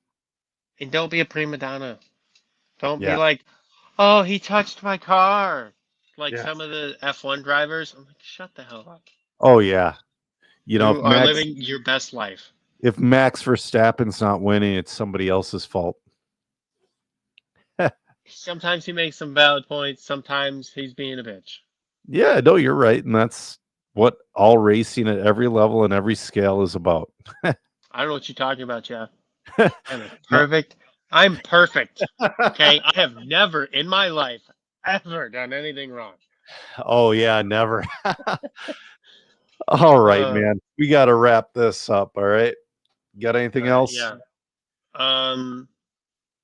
And don't be a prima donna. Don't be Yeah. like, oh, he touched my car. Like Yeah. some of the F1 drivers. I'm like, shut the hell up. Oh yeah. You if are living your best life. If Max Verstappen's not winning, it's somebody else's fault. Sometimes he makes some valid points. Sometimes he's being a bitch. Yeah, no, you're right. And that's what all racing at every level and every scale is about. I don't know what you're talking about, Jeff. I'm perfect. I'm perfect. Okay. I have never in my life ever done anything wrong. Oh, yeah, never. All right, man. We got to wrap this up. All right. Got anything else? Yeah.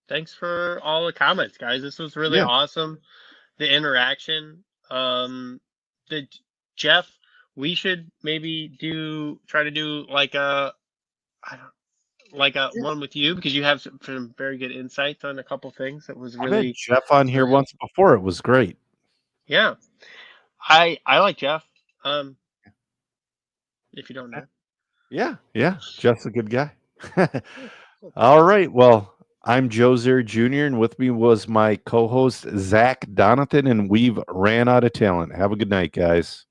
Thanks for all the comments, guys. This was really awesome. The interaction. Jeff, we should maybe try to do like a one with you because you have some very good insights on a couple things that was I've really had Jeff on here once before. It was great. Yeah. I like Jeff. If you don't know. Yeah. Jeff's a good guy. All right. Well, I'm Joe Zier Jr. and with me was my co-host Zach Donathan, and we've ran out of talent. Have a good night, guys.